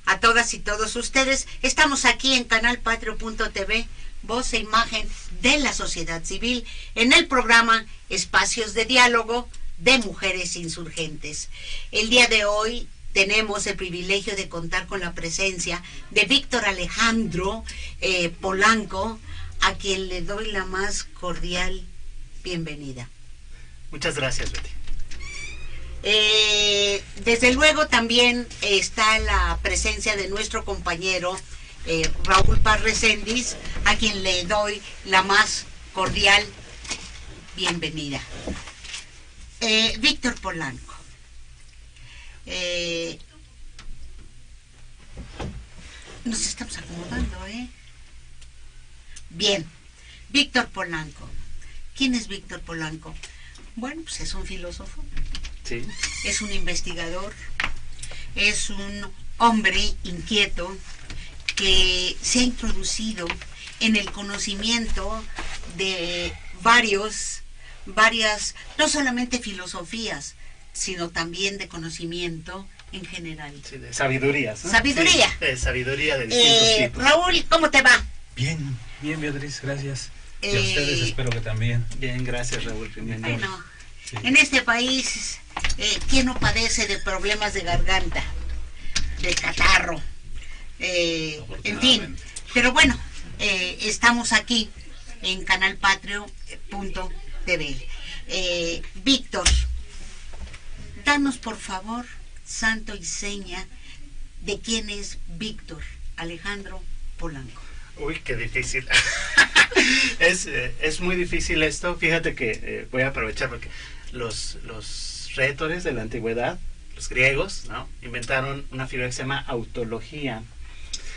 a todas y todos ustedes. Estamos aquí en canalpatrio.tv, voz e imagen de la sociedad civil, en el programa Espacios de Diálogo de Mujeres Insurgentes. El día de hoy tenemos el privilegio de contar con la presencia de Víctor Alejandro Polanco, a quien le doy la más cordial bienvenida. Muchas gracias, Betty. Desde luego también está la presencia de nuestro compañero Raúl Paz Recendis, a quien le doy la más cordial bienvenida. Víctor Polanco. Nos estamos acomodando, Bien, Víctor Polanco. ¿Quién es Víctor Polanco? Bueno, pues es un filósofo. Sí. Es un investigador, es un hombre inquieto que se ha introducido en el conocimiento de varias, no solamente filosofías, sino también de conocimiento en general. Sí, de sabidurías, ¿no? Sabiduría. Sí, de sabiduría de distintos tipos. Raúl, ¿cómo te va? Bien, bien, Beatriz, gracias. Y a Eh, ustedes espero que también. Bien, gracias, Raúl. Bienvenido. Bueno, Sí. en este país, ¿quién no padece de problemas de garganta, de catarro? En fin, pero bueno, estamos aquí en canalpatrio.tv. Víctor, danos por favor santo y seña de quién es Víctor Alejandro Polanco. Uy, qué difícil. Es muy difícil esto. Fíjate que voy a aprovechar porque los rhétores de la antigüedad, los griegos, ¿no?, inventaron una figura que se llama autología,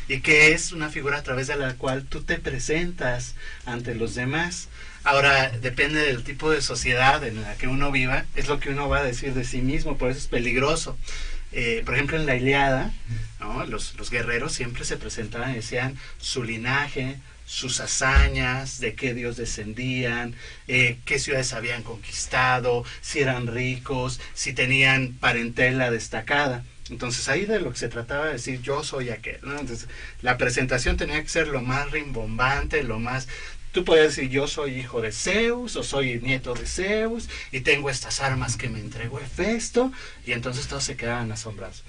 y que es una figura a través de la cual tú te presentas ante los demás. Ahora, depende del tipo de sociedad en la que uno viva, es lo que uno va a decir de sí mismo, por eso es peligroso. Por ejemplo, en la Ilíada, ¿no?, los guerreros siempre se presentaban y decían su linaje, sus hazañas, de qué dios descendían, qué ciudades habían conquistado, si eran ricos, si tenían parentela destacada. Entonces ahí de lo que se trataba de decir yo soy aquel, ¿no? Entonces la presentación tenía que ser lo más rimbombante, lo más... Tú podías decir yo soy hijo de Zeus o soy nieto de Zeus y tengo estas armas que me entregó Hefesto, y entonces todos se quedaban asombrados.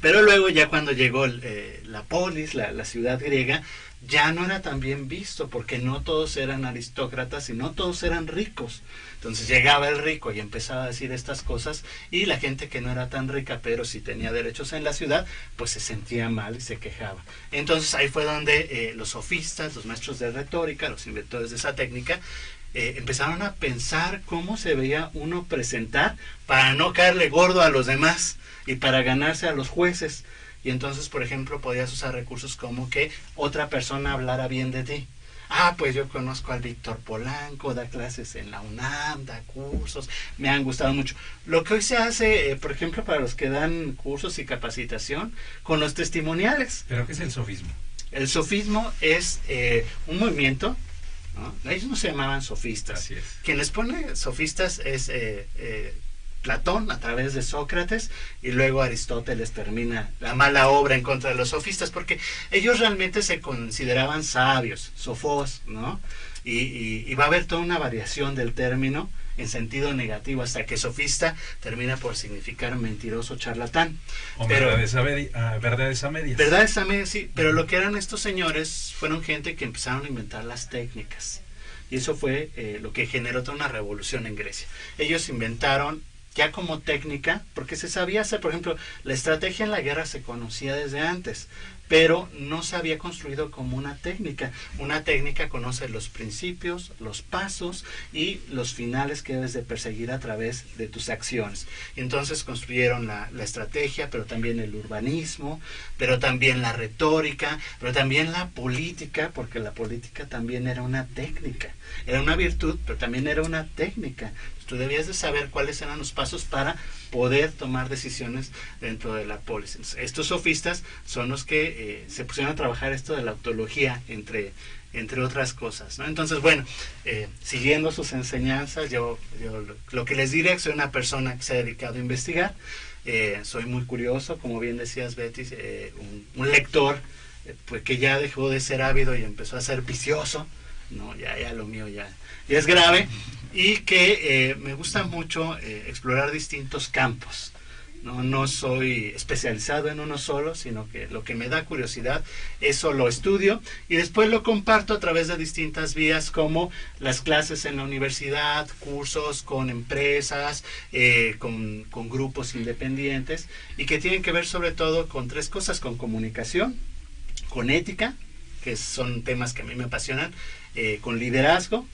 Pero luego ya cuando llegó la polis, la ciudad griega, ya no era tan bien visto porque no todos eran aristócratas y no todos eran ricos. Entonces llegaba el rico y empezaba a decir estas cosas, y la gente que no era tan rica pero sí tenía derechos en la ciudad, pues se sentía mal y se quejaba. Entonces ahí fue donde los sofistas, los maestros de retórica, los inventores de esa técnica, empezaron a pensar cómo se veía uno presentar para no caerle gordo a los demás y para ganarse a los jueces. Y entonces, por ejemplo, podías usar recursos como que otra persona hablara bien de ti. Ah, pues yo conozco al Víctor Polanco, da clases en la UNAM, da cursos, me han gustado mucho. Lo que hoy se hace, por ejemplo, para los que dan cursos y capacitación, con los testimoniales. ¿Pero qué es el sofismo? El sofismo es un movimiento, ¿no? Ellos no se llamaban sofistas. Así es. Quien les pone sofistas es Platón a través de Sócrates, y luego Aristóteles termina la mala obra en contra de los sofistas, porque ellos realmente se consideraban sabios, sofos, ¿no? Y va a haber toda una variación del término en sentido negativo, hasta que sofista termina por significar mentiroso, charlatán. O Pero, verdades a medias. verdades a medias, sí, pero lo que eran estos señores fueron gente que empezaron a inventar las técnicas. Y eso fue lo que generó toda una revolución en Grecia. Ellos inventaron ya como técnica, porque se sabía hacer, por ejemplo, la estrategia en la guerra se conocía desde antes, pero no se había construido como una técnica. Una técnica conoce los principios, los pasos y los finales que debes de perseguir a través de tus acciones. Y entonces construyeron la estrategia, pero también el urbanismo, pero también la retórica, pero también la política, porque la política también era una técnica. Era una virtud, pero también era una técnica. Tú debías de saber cuáles eran los pasos para poder tomar decisiones dentro de la polis. Estos sofistas son los que se pusieron a trabajar esto de la autología, entre otras cosas, ¿no? Entonces, bueno, siguiendo sus enseñanzas, yo lo que les diré, soy una persona que se ha dedicado a investigar, soy muy curioso, como bien decías, Betty, un lector pues que ya dejó de ser ávido y empezó a ser vicioso, no, ya lo mío ya es grave, y que me gusta mucho explorar distintos campos. No soy especializado en uno solo, sino que lo que me da curiosidad, eso lo estudio y después lo comparto a través de distintas vías, como las clases en la universidad, cursos con empresas, con grupos independientes, y que tienen que ver sobre todo con tres cosas: con comunicación, con ética, que son temas que a mí me apasionan, con liderazgo,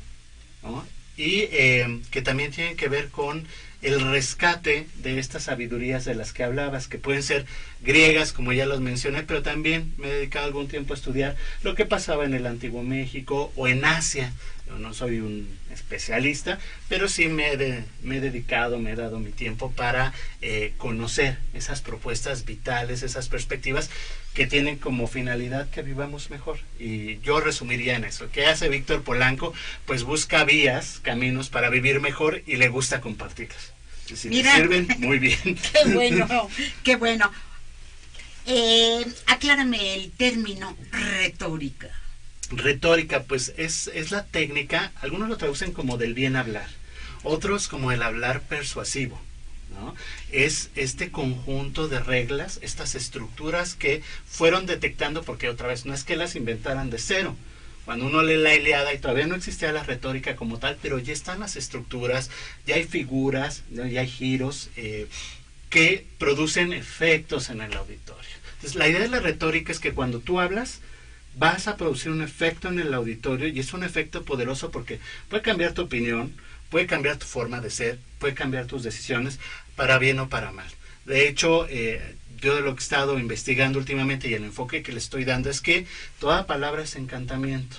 ¿no? Y que también tienen que ver con el rescate de estas sabidurías de las que hablabas, que pueden ser griegas, como ya los mencioné, pero también me he dedicado algún tiempo a estudiar lo que pasaba en el Antiguo México o en Asia. Yo no soy un especialista, pero sí me he dedicado, me he dado mi tiempo para conocer esas propuestas vitales, esas perspectivas que tienen como finalidad que vivamos mejor. Y yo resumiría en eso. ¿Qué hace Víctor Polanco? Pues busca vías, caminos para vivir mejor y le gusta compartirlos. Y si Mira, te sirven, muy bien. Qué bueno, qué bueno. Aclárame el término retórica. Retórica, pues es la técnica, algunos lo traducen como del bien hablar, otros como el hablar persuasivo, ¿no? Es este conjunto de reglas, estas estructuras que fueron detectando, porque otra vez no es que las inventaran de cero. Cuando uno lee la Ilíada, y todavía no existía la retórica como tal, pero ya están las estructuras, ya hay figuras, ¿no? Ya hay giros que producen efectos en el auditorio. Entonces, la idea de la retórica es que cuando tú hablas, vas a producir un efecto en el auditorio, y es un efecto poderoso porque puede cambiar tu opinión, puede cambiar tu forma de ser, puede cambiar tus decisiones, para bien o para mal. De hecho, yo de lo que he estado investigando últimamente y el enfoque que le estoy dando es que toda palabra es encantamiento.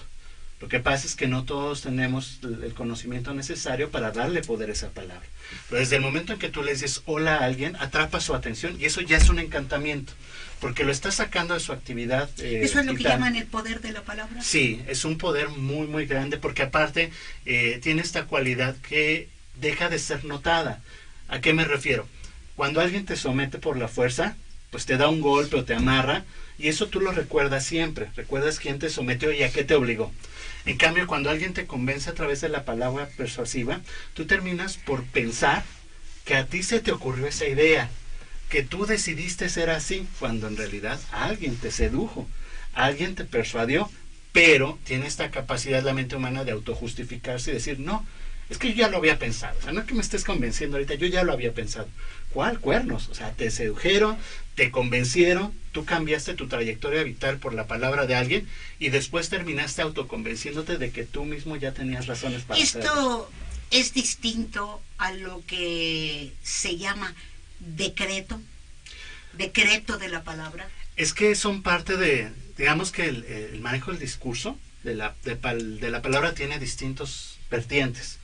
Lo que pasa es que no todos tenemos el conocimiento necesario para darle poder a esa palabra. Pero desde el momento en que tú le dices hola a alguien, atrapa su atención, y eso ya es un encantamiento, porque lo está sacando de su actividad. ¿Eso es lo que llaman el poder de la palabra? Sí, es un poder muy, muy grande, porque aparte tiene esta cualidad que deja de ser notada. ¿A qué me refiero? Cuando alguien te somete por la fuerza, pues te da un golpe o te amarra, y eso tú lo recuerdas siempre. Recuerdas quién te sometió y a qué te obligó. En cambio, cuando alguien te convence a través de la palabra persuasiva, tú terminas por pensar que a ti se te ocurrió esa idea, que tú decidiste ser así, cuando en realidad alguien te sedujo, alguien te persuadió, pero tiene esta capacidad la mente humana de autojustificarse y decir, no, es que yo ya lo había pensado. O sea, no es que me estés convenciendo ahorita, yo ya lo había pensado. ¿Cuál? Cuernos. O sea, te sedujeron, te convencieron, tú cambiaste tu trayectoria vital por la palabra de alguien y después terminaste autoconvenciéndote de que tú mismo ya tenías razones para hacerlo. Esto es distinto a lo que se llama decreto de la palabra. Es que son parte de, digamos que el manejo del discurso de la palabra tiene distintos vertientes.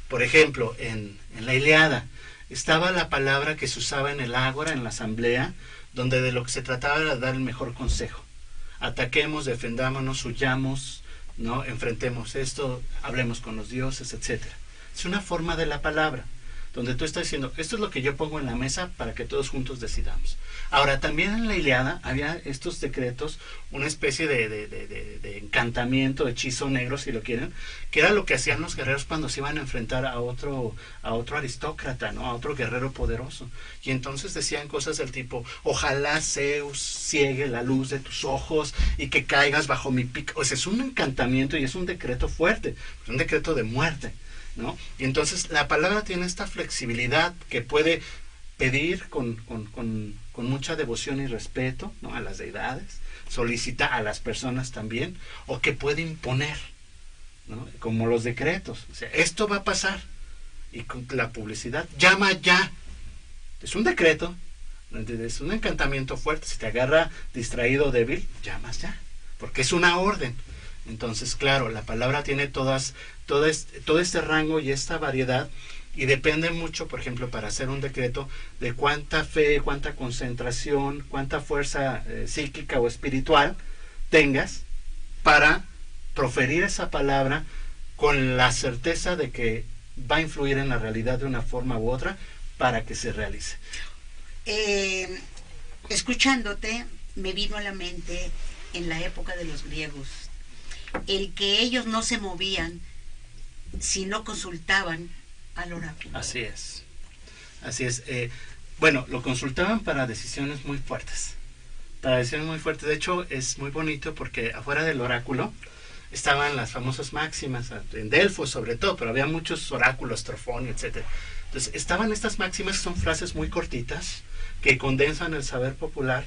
Por ejemplo, en la Ilíada estaba la palabra que se usaba en el ágora, en la asamblea, donde de lo que se trataba era dar el mejor consejo. Ataquemos, defendámonos, huyamos, ¿no? Enfrentemos esto, hablemos con los dioses, etc. Es una forma de la palabra, donde tú estás diciendo, esto es lo que yo pongo en la mesa para que todos juntos decidamos. Ahora, también en la Ilíada había estos decretos, una especie de encantamiento, hechizo negro, si lo quieren, que era lo que hacían los guerreros cuando se iban a enfrentar a otro aristócrata, ¿no? A otro guerrero poderoso. Y entonces decían cosas del tipo, ojalá Zeus ciegue la luz de tus ojos y que caigas bajo mi pico. O sea, es un encantamiento y es un decreto fuerte, es un decreto de muerte, ¿no? Y entonces la palabra tiene esta flexibilidad que puede pedir con mucha devoción y respeto, ¿no? A las deidades, solicita a las personas también, o que puede imponer, ¿no? Como los decretos. O sea, esto va a pasar, y con la publicidad, llama ya. Es un decreto, es un encantamiento fuerte. Si te agarra distraído o débil, llamas ya, porque es una orden. Entonces, claro, la palabra tiene todo este rango y esta variedad, y depende mucho, por ejemplo, para hacer un decreto, de cuánta fe, cuánta concentración, cuánta fuerza psíquica o espiritual tengas para proferir esa palabra con la certeza de que va a influir en la realidad de una forma u otra para que se realice. Escuchándote, me vino a la mente en la época de los griegos, el que ellos no se movían si no consultaban al oráculo. Así es. Así es. Bueno, lo consultaban para decisiones muy fuertes. Para decisiones muy fuertes. De hecho, es muy bonito porque afuera del oráculo estaban las famosas máximas, en Delfos sobre todo, pero había muchos oráculos, Trofonio, etc. Entonces, estaban estas máximas que son frases muy cortitas, que condensan el saber popular,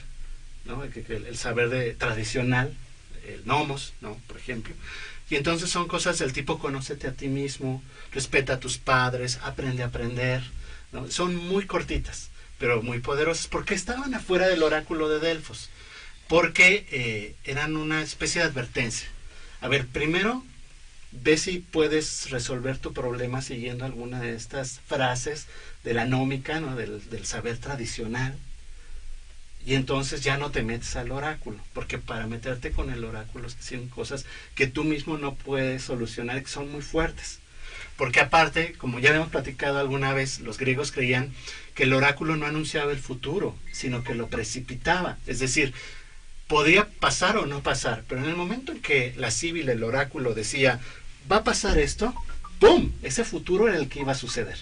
¿no? El saber tradicional, el nomos, ¿no? Por ejemplo. Y entonces son cosas del tipo: conócete a ti mismo, respeta a tus padres, aprende a aprender, ¿no? Son muy cortitas, pero muy poderosas. ¿Por qué estaban afuera del oráculo de Delfos? Porque eran una especie de advertencia. A ver, primero, ve si puedes resolver tu problema siguiendo alguna de estas frases de la nómica, ¿no? del saber tradicional. Y entonces ya no te metes al oráculo, porque para meterte con el oráculo es que son cosas que tú mismo no puedes solucionar y que son muy fuertes. Porque aparte, como ya habíamos platicado alguna vez, los griegos creían que el oráculo no anunciaba el futuro, sino que lo precipitaba. Es decir, podía pasar o no pasar, pero en el momento en que la síbila, el oráculo, decía, va a pasar esto, ¡pum!, ese futuro era el que iba a suceder.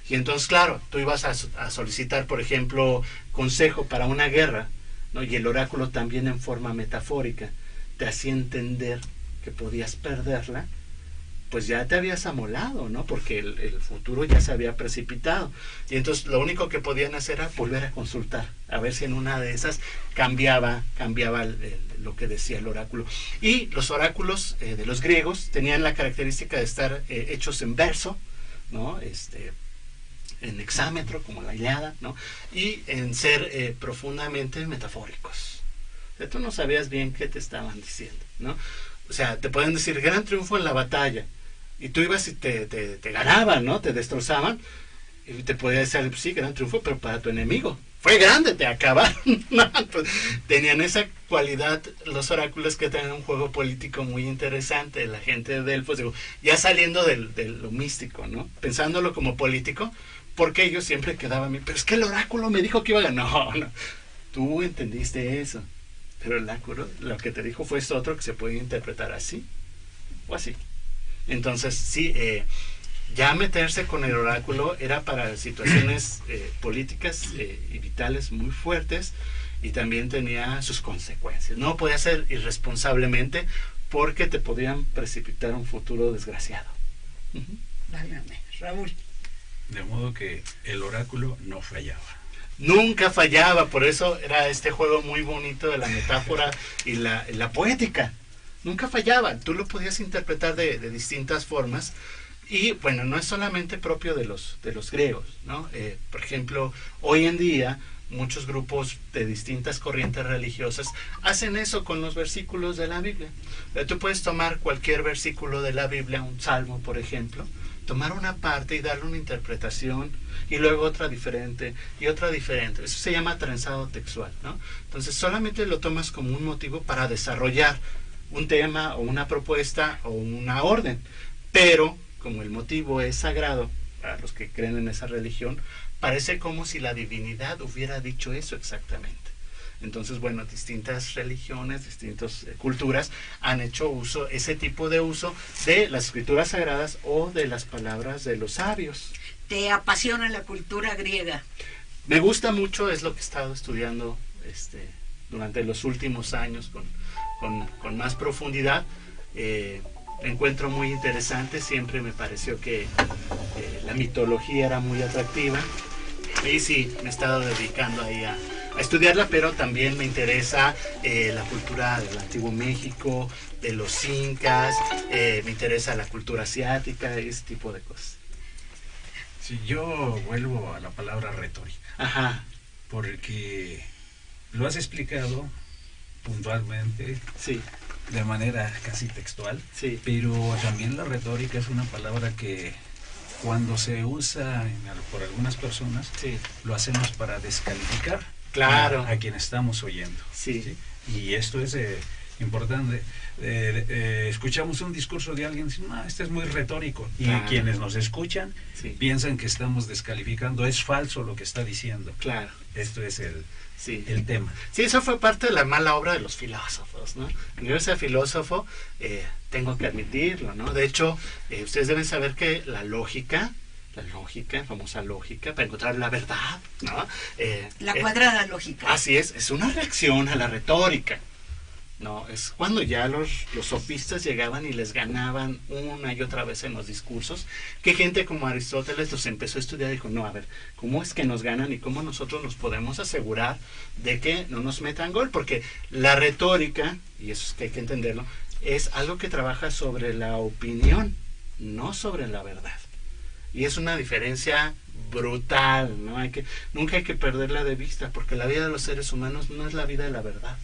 Y entonces, claro, tú ibas a solicitar, por ejemplo, consejo para una guerra, ¿no? Y el oráculo también en forma metafórica te hacía entender que podías perderla, pues ya te habías amolado, ¿no? Porque el futuro ya se había precipitado. Y entonces lo único que podían hacer era volver a consultar, a ver si en una de esas cambiaba lo que decía el oráculo. Y los oráculos de los griegos tenían la característica de estar hechos en verso, ¿no? En hexámetro, como la Ilíada, ¿no? Y en ser profundamente metafóricos. O sea, tú no sabías bien qué te estaban diciendo, ¿no? O sea, te pueden decir gran triunfo en la batalla, y tú ibas y te ganaban, ¿no? Te destrozaban, y te podía decir, sí, gran triunfo, pero para tu enemigo fue grande, te acabaron. Pues, tenían esa cualidad los oráculos, que tenían un juego político muy interesante. La gente de Delfos, digo, ya saliendo de lo místico, ¿no? Pensándolo como político, porque ellos siempre quedaban, pero es que el oráculo me dijo que iba a ganar. No, tú entendiste eso, pero el oráculo lo que te dijo fue esto otro, que se puede interpretar así o así. Entonces, sí, ya meterse con el oráculo era para situaciones políticas y vitales muy fuertes, y también tenía sus consecuencias. No podía ser irresponsablemente, porque te podían precipitar un futuro desgraciado. Válgame, Raúl. De modo que el oráculo no fallaba. Nunca fallaba, por eso era este juego muy bonito de la metáfora y la poética. Nunca fallaba, tú lo podías interpretar de distintas formas. Y bueno, no es solamente propio de los griegos, ¿no? Por ejemplo, hoy en día muchos grupos de distintas corrientes religiosas hacen eso con los versículos de la Biblia. Tú puedes tomar cualquier versículo de la Biblia, un salmo, por ejemplo, tomar una parte y darle una interpretación, y luego otra diferente y otra diferente. Eso se llama trenzado textual, ¿no? Entonces solamente lo tomas como un motivo para desarrollar un tema o una propuesta o una orden, pero como el motivo es sagrado para los que creen en esa religión, parece como si la divinidad hubiera dicho eso exactamente. Entonces, bueno, distintas religiones, distintas culturas han hecho uso, ese tipo de uso de las escrituras sagradas o de las palabras de los sabios. ¿Te apasiona la cultura griega? Me gusta mucho, es lo que he estado estudiando durante los últimos años con más profundidad. Encuentro muy interesante, siempre me pareció que la mitología era muy atractiva, y sí, me he estado dedicando ahí a estudiarla, pero también me interesa la cultura del Antiguo México, de los incas, me interesa la cultura asiática, ese tipo de cosas. Sí, yo vuelvo a la palabra retórica. Ajá. Porque lo has explicado puntualmente, sí, de manera casi textual, sí, pero también la retórica es una palabra que cuando se usa por algunas personas, sí, lo hacemos para descalificar, claro, a quien estamos oyendo. sí. ¿Sí? Y esto es importante. Escuchamos un discurso de alguien y dicen, no, este es muy retórico. Y Claro. quienes nos escuchan Sí. piensan que estamos descalificando. Es falso lo que está diciendo. Claro. Esto es Sí. el tema. Sí, eso fue parte de la mala obra de los filósofos, ¿no? Yo, ese filósofo, tengo que admitirlo, ¿no? De hecho, ustedes deben saber que la lógica, famosa lógica, para encontrar la verdad, ¿no? La cuadrada lógica. Así es una reacción a la retórica. No, es cuando ya los sofistas llegaban y les ganaban una y otra vez en los discursos, que gente como Aristóteles los empezó a estudiar y dijo, no, a ver, ¿cómo es que nos ganan y cómo nosotros nos podemos asegurar de que no nos metan gol? Porque la retórica, y eso es que hay que entenderlo, es algo que trabaja sobre la opinión, no sobre la verdad. Y es una diferencia brutal, ¿no? Nunca hay que perderla de vista, porque la vida de los seres humanos no es la vida de la verdad.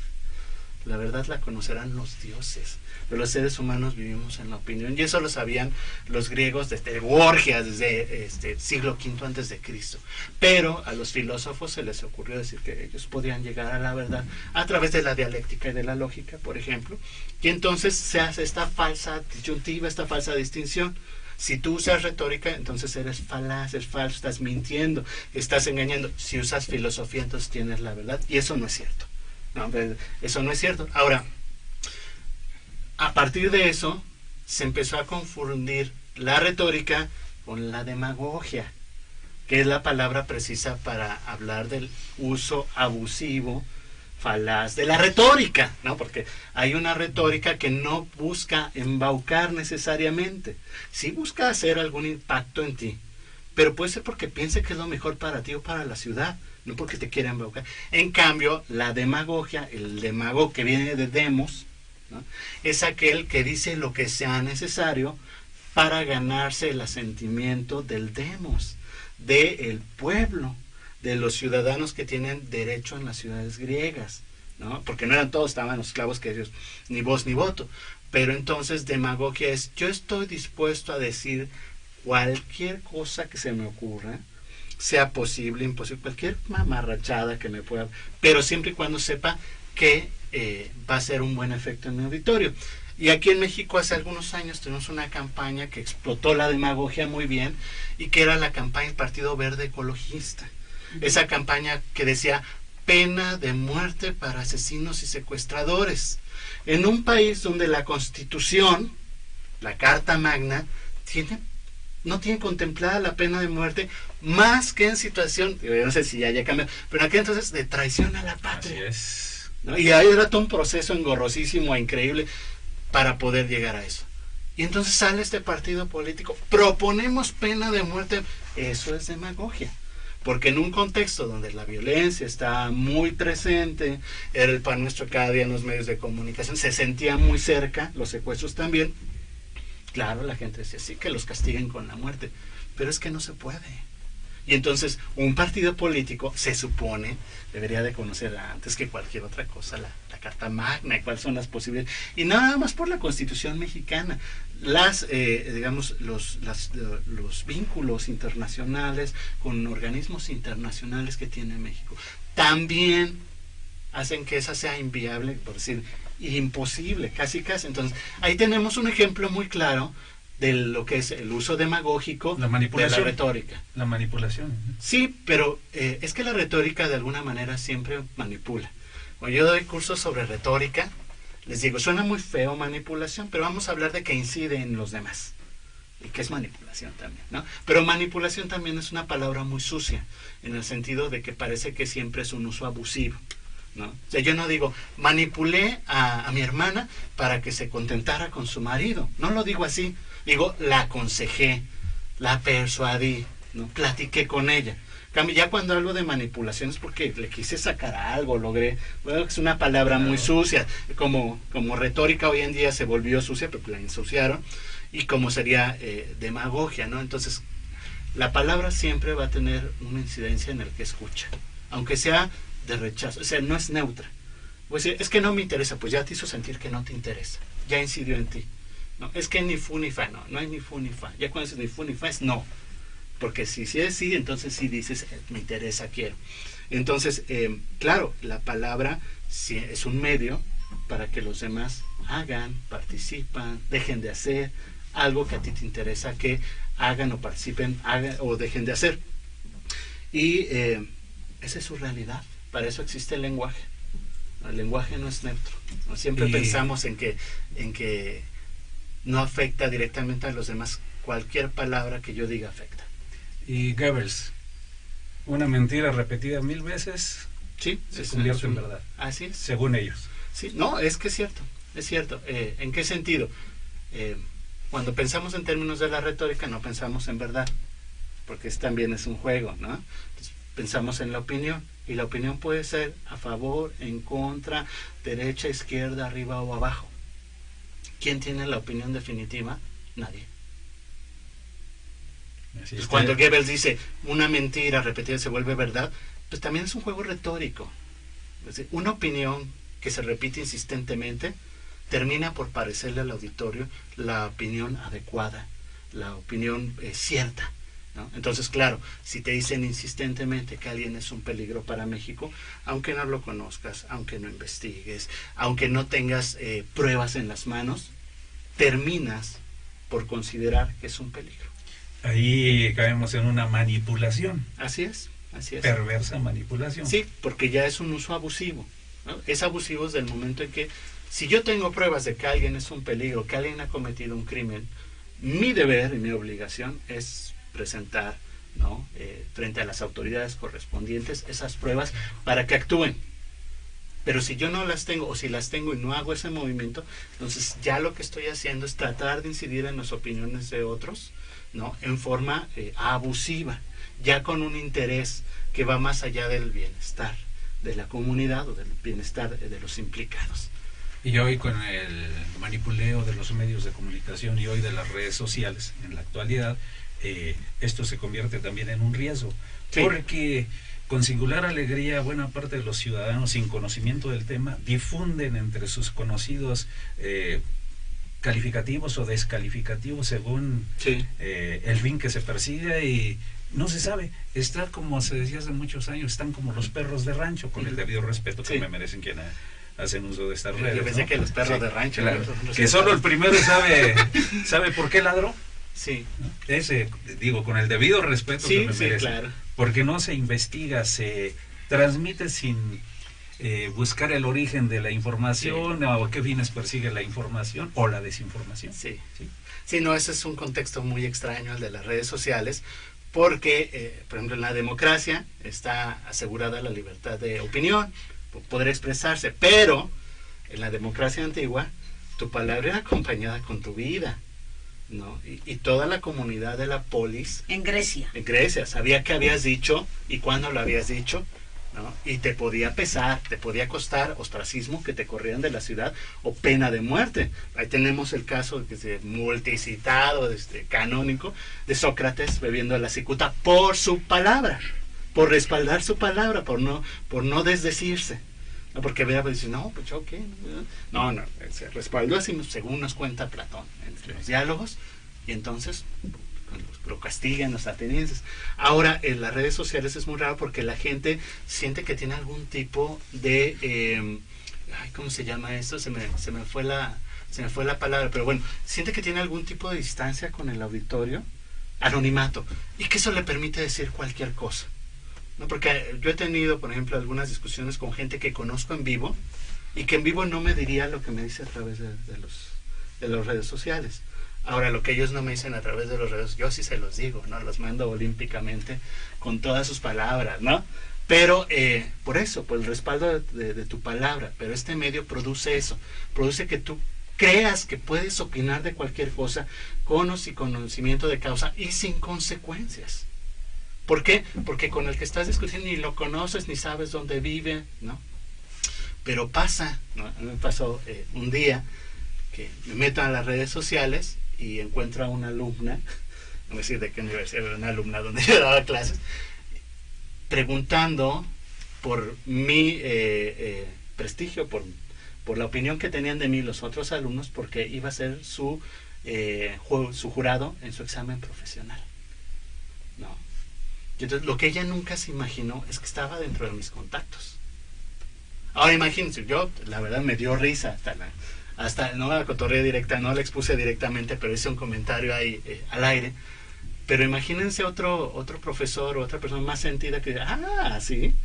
La verdad la conocerán los dioses, pero los seres humanos vivimos en la opinión, y eso lo sabían los griegos desde Gorgias, desde siglo V antes de Cristo. Pero a los filósofos se les ocurrió decir que ellos podían llegar a la verdad a través de la dialéctica y de la lógica, por ejemplo, y entonces se hace esta falsa disyuntiva, esta falsa distinción. Si tú usas retórica, entonces eres falaz, es falso, estás mintiendo, estás engañando. Si usas filosofía, entonces tienes la verdad, y eso no es cierto. No, eso no es cierto. Ahora, a partir de eso, se empezó a confundir la retórica con la demagogia, que es la palabra precisa para hablar del uso abusivo, falaz de la retórica, ¿no? Porque hay una retórica que no busca embaucar necesariamente, sí busca hacer algún impacto en ti, pero puede ser porque piense que es lo mejor para ti o para la ciudad, no porque te quiera embaucar. En cambio, la demagogia, el demagogo que viene de demos, ¿no? Es aquel que dice lo que sea necesario para ganarse el asentimiento del demos, del pueblo, de los ciudadanos que tienen derecho en las ciudades griegas, ¿no? Porque no eran todos, estaban los esclavos que ellos, ni voz ni voto. Pero entonces demagogia es, yo estoy dispuesto a decir cualquier cosa que se me ocurra, sea posible, imposible, cualquier mamarrachada que me pueda, pero siempre y cuando sepa que va a ser un buen efecto en mi auditorio. Y aquí en México hace algunos años tuvimos una campaña que explotó la demagogia muy bien, y que era la campaña del Partido Verde Ecologista. Esa campaña que decía pena de muerte para asesinos y secuestradores. En un país donde la Constitución, la Carta Magna, no tiene contemplada la pena de muerte, más que en situación, yo no sé si ya haya cambiado, pero aquí entonces de traición a la patria. Así es. ¿No? Y ahí era todo un proceso engorrosísimo e increíble para poder llegar a eso. Y entonces sale este partido político, proponemos pena de muerte. Eso es demagogia, porque en un contexto donde la violencia está muy presente, era el pan nuestro cada día en los medios de comunicación, se sentía muy cerca, los secuestros también. Claro, la gente decía, sí, que los castiguen con la muerte, pero es que no se puede. Y entonces un partido político, se supone, debería de conocer antes que cualquier otra cosa la Carta Magna y cuáles son las posibilidades. Y nada más por la Constitución mexicana, digamos, los vínculos internacionales con organismos internacionales que tiene México, también hacen que esa sea inviable, por decir, imposible, casi. Entonces, ahí tenemos un ejemplo muy claro de lo que es el uso demagógico La manipulación. de la retórica. La manipulación. Sí, pero es que la retórica de alguna manera siempre manipula. Cuando yo doy cursos sobre retórica, les digo, suena muy feo manipulación, pero vamos a hablar de que incide en los demás. Y que es manipulación también, ¿no? Pero manipulación también es una palabra muy sucia, en el sentido de que parece que siempre es un uso abusivo, ¿no? O sea, yo no digo, manipulé a mi hermana para que se contentara con su marido. No lo digo así. Digo, la aconsejé, la persuadí, ¿no? Platiqué con ella. Ya cuando hablo de manipulación es porque le quise sacar algo, logré. Bueno, es una palabra muy sucia. Como retórica hoy en día se volvió sucia, pero la ensuciaron. Y como sería demagogia, ¿no? Entonces, la palabra siempre va a tener una incidencia en el que escucha, aunque sea de rechazo, o sea, no es neutra. Pues es que no me interesa, pues ya te hizo sentir que no te interesa, ya incidió en ti. No, es que ni fu ni fa, no hay ni fu ni fa. Ya cuando dices ni fu ni fa es no, porque si es sí, entonces sí dices me interesa, quiero. Entonces, claro, la palabra sí es un medio, para que los demás hagan, participan, dejen de hacer algo que a ti te interesa que hagan o participen, hagan o dejen de hacer. Y esa es su realidad. Para eso existe el lenguaje. El lenguaje no es neutro, ¿no? Siempre pensamos en que no afecta directamente a los demás. Cualquier palabra que yo diga afecta. Y Goebbels, una mentira repetida 1000 veces sí, se convierte en verdad. Así es. Según ellos. Sí, no, es que es cierto, es cierto. ¿En qué sentido? Cuando pensamos en términos de la retórica no pensamos en verdad, porque también es un juego, ¿no? Entonces, pensamos en la opinión, y la opinión puede ser a favor, en contra, derecha, izquierda, arriba o abajo. ¿Quién tiene la opinión definitiva? Nadie. Pues cuando Goebbels dice una mentira repetida se vuelve verdad, pues también es un juego retórico. Es decir, una opinión que se repite insistentemente termina por parecerle al auditorio la opinión adecuada, la opinión cierta, ¿no? Entonces, claro, si te dicen insistentemente que alguien es un peligro para México, aunque no lo conozcas, aunque no investigues, aunque no tengas pruebas en las manos, terminas por considerar que es un peligro. Ahí caemos en una manipulación. Así es, así es. Perversa manipulación. Sí, porque ya es un uso abusivo, ¿no? Es abusivo desde el momento en que, si yo tengo pruebas de que alguien es un peligro, que alguien ha cometido un crimen, mi deber y mi obligación es presentar, ¿no? Frente a las autoridades correspondientes esas pruebas para que actúen. Pero si yo no las tengo, o si las tengo y no hago ese movimiento, entonces ya lo que estoy haciendo es tratar de incidir en las opiniones de otros, ¿no? En forma abusiva, ya con un interés que va más allá del bienestar de la comunidad o del bienestar de los implicados. Y hoy con el manipuleo de los medios de comunicación y hoy de las redes sociales en la actualidad, esto se convierte también en un riesgo, sí. Porque con singular alegría buena parte de los ciudadanos sin conocimiento del tema difunden entre sus conocidos calificativos o descalificativos según sí. El fin que se persigue, y no se sabe, está como se decía hace muchos años, están como los perros de rancho, con el debido respeto que sí. me merecen quienes hacen uso de estas redes. Yo pensé, ¿no? Que los perros sí, de rancho, claro, que solo el primero sabe por qué ladró. Sí. ¿No? Ese, digo, con el debido respeto sí, que me merece, claro. Porque no se investiga, se transmite sin buscar el origen de la información, sí. O qué fines persigue la información o la desinformación. Sí, sí. Sí, no, ese es un contexto muy extraño, el de las redes sociales, porque, por ejemplo, en la democracia está asegurada la libertad de opinión, poder expresarse, pero en la democracia antigua tu palabra era acompañada con tu vida, ¿no? Y toda la comunidad de la polis en Grecia sabía qué habías dicho y cuándo lo habías dicho, ¿no? Y te podía pesar, te podía costar ostracismo, que te corrieran de la ciudad, o pena de muerte. Ahí tenemos el caso que es multicitado, canónico, de Sócrates bebiendo la cicuta por su palabra, por respaldar su palabra, por no desdecirse, ¿no? Porque vea, pues dice, no, pues yo qué, no, se respaldó así, según nos cuenta Platón entre los diálogos, y entonces lo castigan los atenienses. Ahora en las redes sociales es muy raro porque la gente siente que tiene algún tipo de ¿cómo se llama eso? Se me fue la palabra, pero bueno, siente que tiene algún tipo de distancia con el auditorio, anonimato, y que eso le permite decir cualquier cosa, ¿no? Porque yo he tenido, por ejemplo, algunas discusiones con gente que conozco en vivo y que en vivo no me diría lo que me dice a través de las redes sociales. Ahora, lo que ellos no me dicen a través de los redes, yo sí se los digo, ¿no? Los mando olímpicamente con todas sus palabras, ¿no? Pero por eso, por el respaldo de tu palabra. Pero este medio produce eso, produce que tú creas que puedes opinar de cualquier cosa con o sin conocimiento de causa y sin consecuencias. ¿Por qué? Porque con el que estás discutiendo ni lo conoces, ni sabes dónde vive, ¿no? Pero pasa, ¿no? A mí me pasó un día que me meto a las redes sociales y encuentro a una alumna, no voy a decir de qué universidad, pero una alumna donde yo daba clases, preguntando por mi prestigio, por la opinión que tenían de mí los otros alumnos, porque iba a ser su jurado en su examen profesional, ¿no? Y entonces lo que ella nunca se imaginó es que estaba dentro de mis contactos. Ahora imagínense, yo la verdad me dio risa, hasta no la cotorré directa, no la expuse directamente, pero hice un comentario ahí al aire. Pero imagínense otro profesor o otra persona más sentida que sí,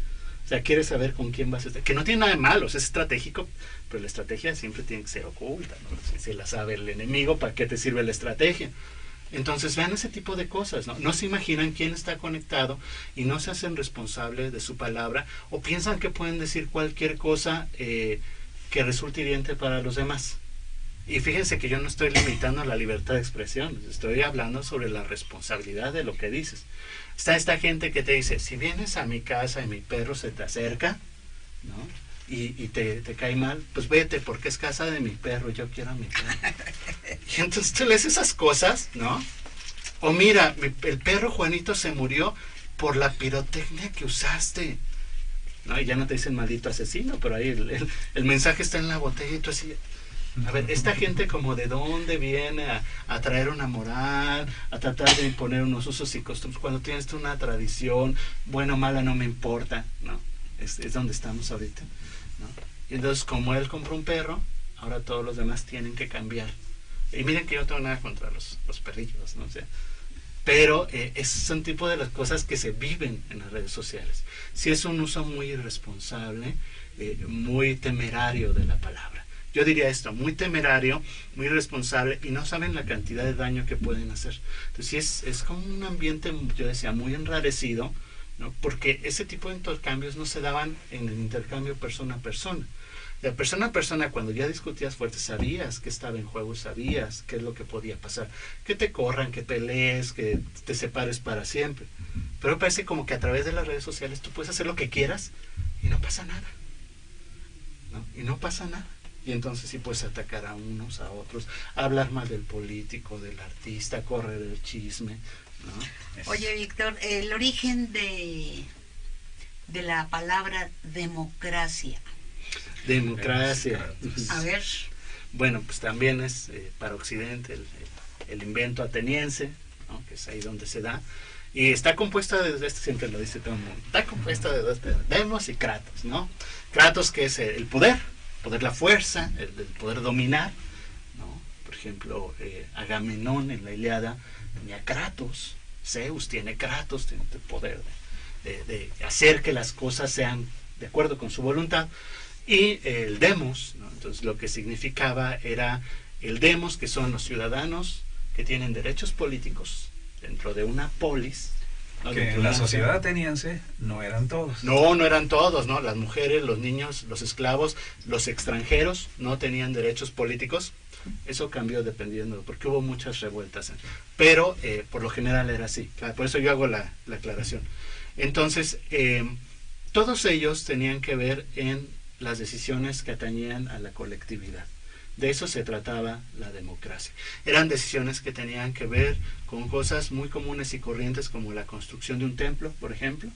o sea, quiere saber con quién vas a estar, que no tiene nada de malo, es estratégico, pero la estrategia siempre tiene que ser oculta, ¿no? Si la sabe el enemigo, ¿para qué te sirve la estrategia? Entonces vean ese tipo de cosas, ¿no? No se imaginan quién está conectado y no se hacen responsables de su palabra, o piensan que pueden decir cualquier cosa que resulte hiriente para los demás. Y fíjense que yo no estoy limitando la libertad de expresión, estoy hablando sobre la responsabilidad de lo que dices. Está esta gente que te dice, si vienes a mi casa y mi perro se te acerca, ¿no? Y te cae mal, pues vete, porque es casa de mi perro, yo quiero a mi perro. Y entonces tú lees esas cosas, ¿no? O mira, el perro Juanito se murió por la pirotecnia que usaste, ¿no? Y ya no te dicen maldito asesino, pero ahí el mensaje está en la botella y tú así... A ver, esta gente como de dónde viene a traer una moral, a tratar de imponer unos usos y costumbres, cuando tienes una tradición, buena o mala no me importa, ¿no? Es donde estamos ahorita, ¿no? Y entonces como él compró un perro, ahora todos los demás tienen que cambiar. Y miren que yo no tengo nada contra los perrillos, ¿no? O sea, pero son tipo de las cosas que se viven en las redes sociales. Sí es un uso muy irresponsable, muy temerario de la palabra. Yo diría esto, muy temerario, muy irresponsable, y no saben la cantidad de daño que pueden hacer. Entonces sí es como un ambiente, yo decía, muy enrarecido, ¿no? Porque ese tipo de intercambios no se daban en el intercambio persona a persona. De persona a persona, cuando ya discutías fuerte, sabías que estaba en juego, sabías qué es lo que podía pasar. Que te corran, que pelees, que te separes para siempre. Pero parece como que a través de las redes sociales tú puedes hacer lo que quieras y no pasa nada, ¿no? Y no pasa nada. Y entonces sí puedes atacar a unos, a otros, hablar mal del político, del artista, correr el chisme, ¿no? Oye, Víctor, el origen de la palabra democracia. Democracia. A ver. Bueno, pues también es para Occidente el invento ateniense, ¿no? Que es ahí donde se da. Y está compuesta de, siempre lo dice todo el mundo, está compuesta de dos, Demos y Kratos, ¿no? Kratos, que es el poder, la fuerza, el poder dominar, ¿no? Por ejemplo, Agamenón en la Ilíada tenía Kratos, Zeus tiene Kratos, tiene el poder de hacer que las cosas sean de acuerdo con su voluntad, y el demos, ¿no? Entonces lo que significaba era el demos, que son los ciudadanos que tienen derechos políticos dentro de una polis, ¿no? Que en la sociedad ateniense no eran todos. No eran todos, ¿no? Las mujeres, los niños, los esclavos, los extranjeros no tenían derechos políticos. Eso cambió dependiendo, porque hubo muchas revueltas. Pero por lo general era así. Por eso yo hago la aclaración. Entonces, todos ellos tenían que ver en las decisiones que atañían a la colectividad. De eso se trataba la democracia. Eran decisiones que tenían que ver con cosas muy comunes y corrientes, como la construcción de un templo, por ejemplo,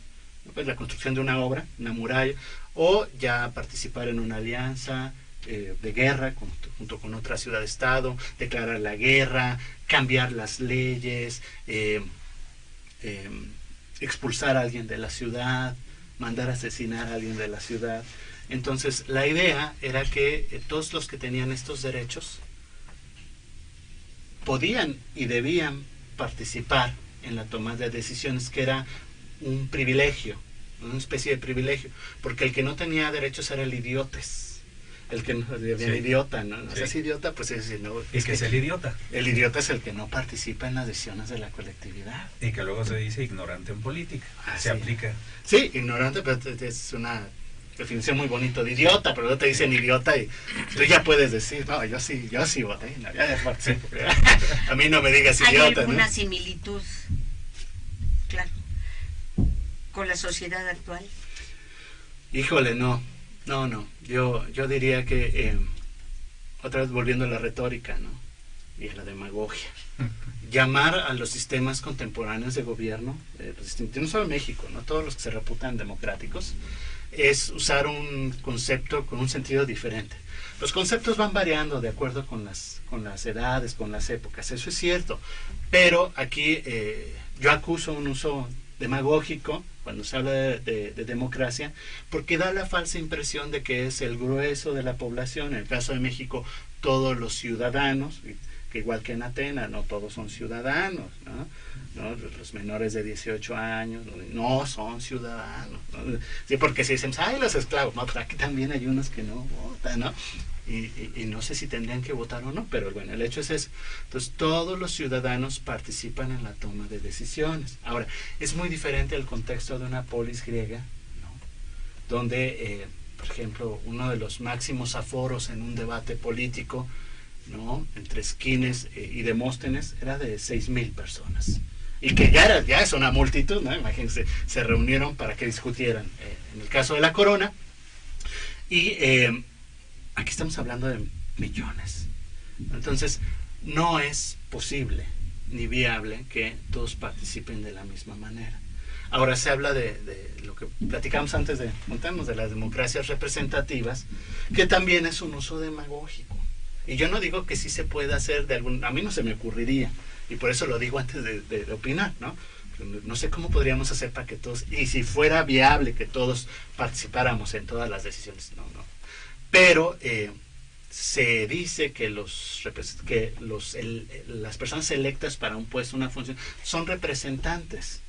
pues la construcción de una obra, una muralla, o ya participar en una alianza de guerra junto con otra ciudad-estado, declarar la guerra, cambiar las leyes, expulsar a alguien de la ciudad, mandar a asesinar a alguien de la ciudad. Entonces la idea era que todos los que tenían estos derechos podían y debían participar en la toma de decisiones, que era un privilegio, una especie de privilegio, porque el que no tenía derechos era el idiotes, el que no, el idiota, ¿no? No seas idiota, pues es decir, no. ¿Y qué es el idiota? El idiota es el que no participa en las decisiones de la colectividad. Y que luego se dice ignorante en política. Se aplica. Sí, ignorante, pero es una definición muy bonita de idiota, pero no te dicen idiota y tú ya puedes decir, no, yo sí voté, no, ya participo. A mí no me digas idiota. ¿Hay alguna ¿no? similitud, claro, con la sociedad actual? Híjole, no. Yo diría que, otra vez volviendo a la retórica, ¿no? Y a la demagogia. Llamar a los sistemas contemporáneos de gobierno, no solo México, ¿no? Todos los que se reputan democráticos, es usar un concepto con un sentido diferente. Los conceptos van variando de acuerdo con las edades, con las épocas, eso es cierto, pero aquí yo acuso un uso demagógico, cuando se habla de democracia, porque da la falsa impresión de que es el grueso de la población. En el caso de México, todos los ciudadanos, que igual que en Atenas, no todos son ciudadanos, ¿no? Los menores de 18 años no son ciudadanos, ¿no? Sí, porque si dicen, ¡ay, los esclavos! No, aquí también hay unos que no votan, ¿no? Y no sé si tendrían que votar o no, pero bueno, el hecho es eso. Entonces, todos los ciudadanos participan en la toma de decisiones. Ahora, es muy diferente el contexto de una polis griega, ¿no? Donde, por ejemplo, uno de los máximos aforos en un debate político, ¿no?, entre Esquines y Demóstenes era de 6,000 personas. Y que ya es una multitud, ¿no? Imagínense, se reunieron para que discutieran en el caso de la corona. Y aquí estamos hablando de millones. Entonces, no es posible ni viable que todos participen de la misma manera. Ahora se habla de lo que platicamos antes de montarnos, de las democracias representativas, que también es un uso demagógico. Y yo no digo que sí se pueda hacer a mí no se me ocurriría, y por eso lo digo antes de opinar, ¿no? No sé cómo podríamos hacer para que todos, y si fuera viable que todos participáramos en todas las decisiones, no. Pero se dice que las personas electas para un puesto, una función, son representantes.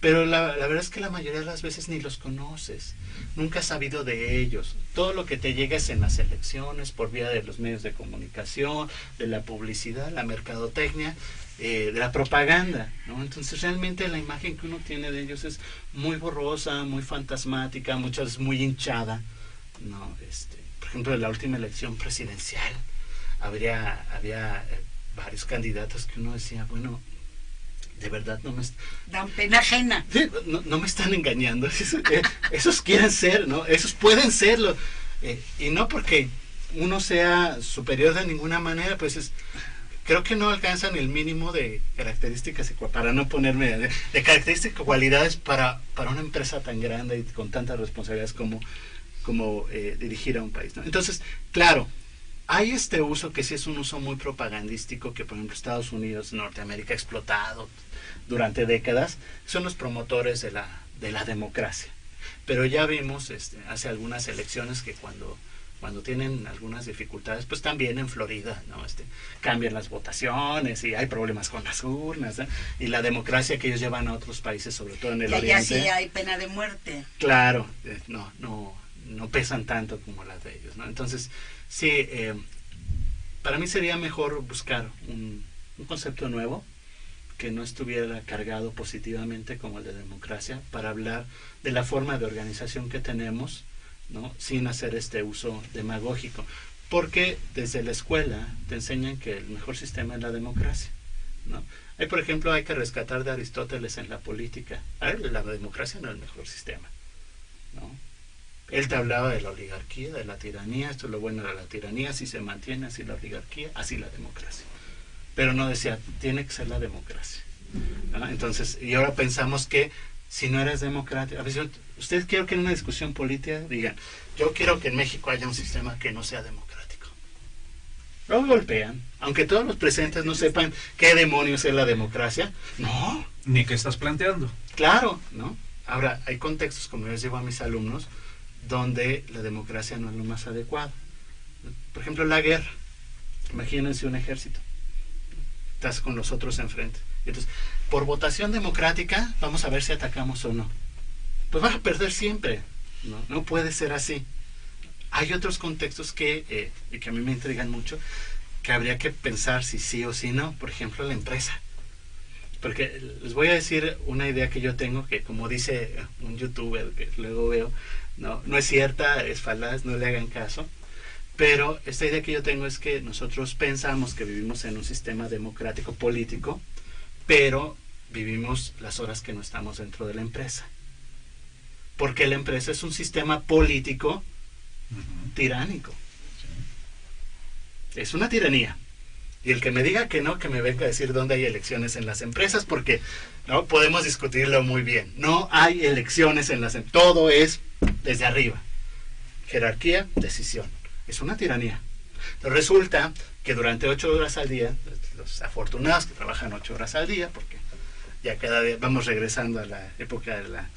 Pero la verdad es que la mayoría de las veces ni los conoces, nunca has sabido de ellos. Todo lo que te llega es en las elecciones, por vía de los medios de comunicación, de la publicidad, la mercadotecnia, de la propaganda, ¿no? Entonces realmente la imagen que uno tiene de ellos es muy borrosa, muy fantasmática, muchas veces muy hinchada, ¿no? Por ejemplo, en la última elección presidencial había varios candidatos que uno decía, bueno, de verdad no me... Dan pena ajena. Sí, no me están engañando. Esos quieren ser, ¿no? Esos pueden serlo. Y no porque uno sea superior de ninguna manera, pues creo que no alcanzan el mínimo de características, para no ponerme... de características y cualidades para una empresa tan grande y con tantas responsabilidades como dirigir a un país, ¿no? Entonces, claro, hay este uso que sí es un uso muy propagandístico, que por ejemplo Estados Unidos, Norteamérica ha explotado durante décadas, son los promotores de la democracia. Pero ya vimos hace algunas elecciones que cuando tienen algunas dificultades, pues también en Florida, ¿no? Cambian las votaciones y hay problemas con las urnas, ¿eh? Y la democracia que ellos llevan a otros países, sobre todo en el Oriente. Ya sí hay pena de muerte. Claro, no pesan tanto como las de ellos, ¿no? Entonces, sí, para mí sería mejor buscar un concepto nuevo que no estuviera cargado positivamente como el de democracia, para hablar de la forma de organización que tenemos, ¿no?, sin hacer este uso demagógico. Porque desde la escuela te enseñan que el mejor sistema es la democracia, ¿no? Por ejemplo, hay que rescatar de Aristóteles en la política. La democracia no es el mejor sistema, ¿no? Él te hablaba de la oligarquía, de la tiranía. Esto es lo bueno de la tiranía: si se mantiene así la oligarquía, así la democracia. Pero no decía, tiene que ser la democracia, ¿no? Entonces, y ahora pensamos que si no eres democrático, a veces ustedes quiero que en una discusión política digan, yo quiero que en México haya un sistema que no sea democrático. Luego golpean, aunque todos los presentes no sepan qué demonios es la democracia. No. Ni qué estás planteando. Claro, ¿no? Ahora, hay contextos, como yo les digo a mis alumnos, donde la democracia no es lo más adecuado. Por ejemplo, la guerra. Imagínense un ejército. Estás con los otros enfrente. Entonces, por votación democrática, vamos a ver si atacamos o no. Pues vas a perder siempre. No puede ser así. Hay otros contextos que a mí me intrigan mucho, que habría que pensar si sí o si no. Por ejemplo, la empresa. Porque les voy a decir una idea que yo tengo, que como dice un youtuber que luego veo, no es cierta, es falaz, no le hagan caso. Pero esta idea que yo tengo es que nosotros pensamos que vivimos en un sistema democrático político, pero vivimos las horas que no estamos dentro de la empresa. Porque la empresa es un sistema político tiránico. Es una tiranía. Y el que me diga que no, que me venga a decir dónde hay elecciones en las empresas, porque no podemos discutirlo muy bien. No hay elecciones en las empresas. Todo es desde arriba. Jerarquía, decisión. Es una tiranía. Entonces resulta que durante 8 horas al día, los afortunados que trabajan 8 horas al día, porque ya cada día vamos regresando a la época de la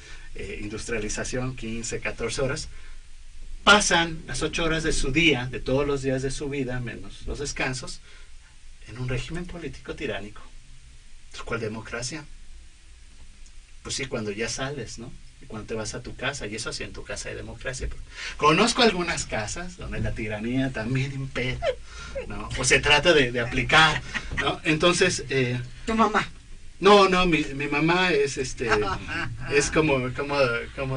industrialización, 15, 14 horas, pasan las 8 horas de su día, de todos los días de su vida, menos los descansos, en un régimen político tiránico. ¿Cuál democracia? Pues sí, cuando ya sales, ¿no? Y cuando te vas a tu casa, y eso sí, en tu casa hay democracia. Conozco algunas casas donde la tiranía también impera, ¿no? O se trata de aplicar, ¿no? Entonces... ¿Tu mamá? No, mi mamá es es como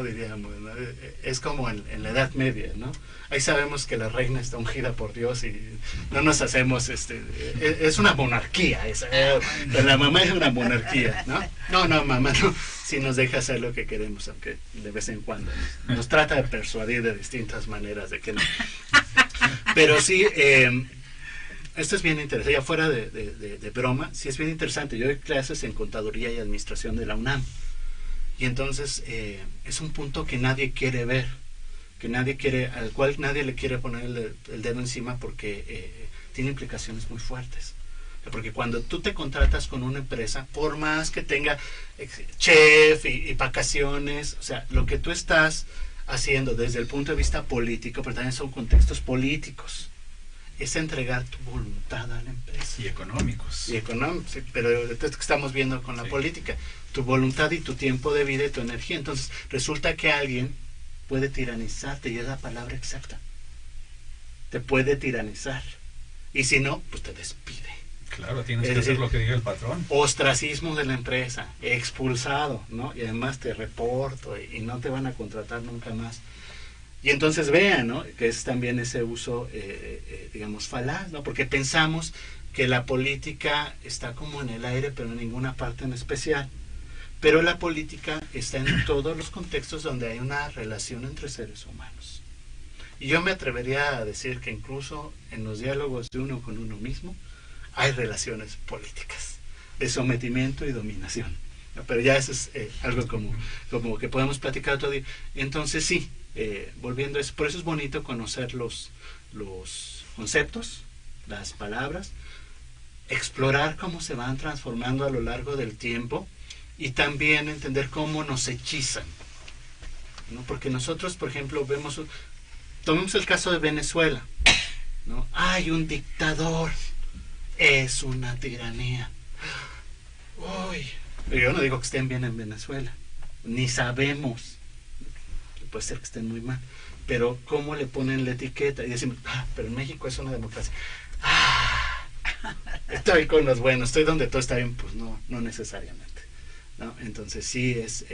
diríamos, ¿no? Es como en la Edad Media, ¿no? Ahí sabemos que la reina está ungida por Dios y no nos hacemos, es una monarquía esa, pero la mamá es una monarquía, ¿no? No, mamá, no, sí nos deja hacer lo que queremos, aunque de vez en cuando nos trata de persuadir de distintas maneras de que no. Pero sí, esto es bien interesante, ya fuera de broma, sí es bien interesante. Yo doy clases en Contaduría y Administración de la UNAM. Y entonces es un punto que nadie quiere ver, al cual nadie le quiere poner el dedo encima porque tiene implicaciones muy fuertes. Porque cuando tú te contratas con una empresa, por más que tenga chef y vacaciones, o sea, lo que tú estás haciendo desde el punto de vista político, pero también son contextos políticos, es entregar tu voluntad a la empresa. Y económicos. Sí, pero esto que estamos viendo con la política, tu voluntad y tu tiempo de vida y tu energía. Entonces, resulta que alguien puede tiranizarte, y es la palabra exacta. Te puede tiranizar. Y si no, pues te despide. Claro, tienes que hacer lo que diga el patrón. Ostracismo de la empresa, expulsado, ¿no? Y además te reporto y no te van a contratar nunca más. Y entonces vean, ¿no? Que es también ese uso, digamos, falaz, ¿no? Porque pensamos que la política está como en el aire, pero en ninguna parte en especial. Pero la política está en todos los contextos donde hay una relación entre seres humanos. Y yo me atrevería a decir que incluso en los diálogos de uno con uno mismo hay relaciones políticas, de sometimiento y dominación. Pero ya eso es algo como que podemos platicar otro día. Entonces sí, volviendo a eso, por eso es bonito conocer los conceptos, las palabras, explorar cómo se van transformando a lo largo del tiempo y también entender cómo nos hechizan, ¿no? Porque nosotros, por ejemplo, tomemos el caso de Venezuela, ¿no? Hay un dictador, es una tiranía. Uy, yo no digo que estén bien en Venezuela, ni sabemos, puede ser que estén muy mal, pero cómo le ponen la etiqueta y decimos, pero en México es una democracia. Estoy con los buenos, estoy donde todo está bien. Pues no necesariamente, ¿no? Entonces sí es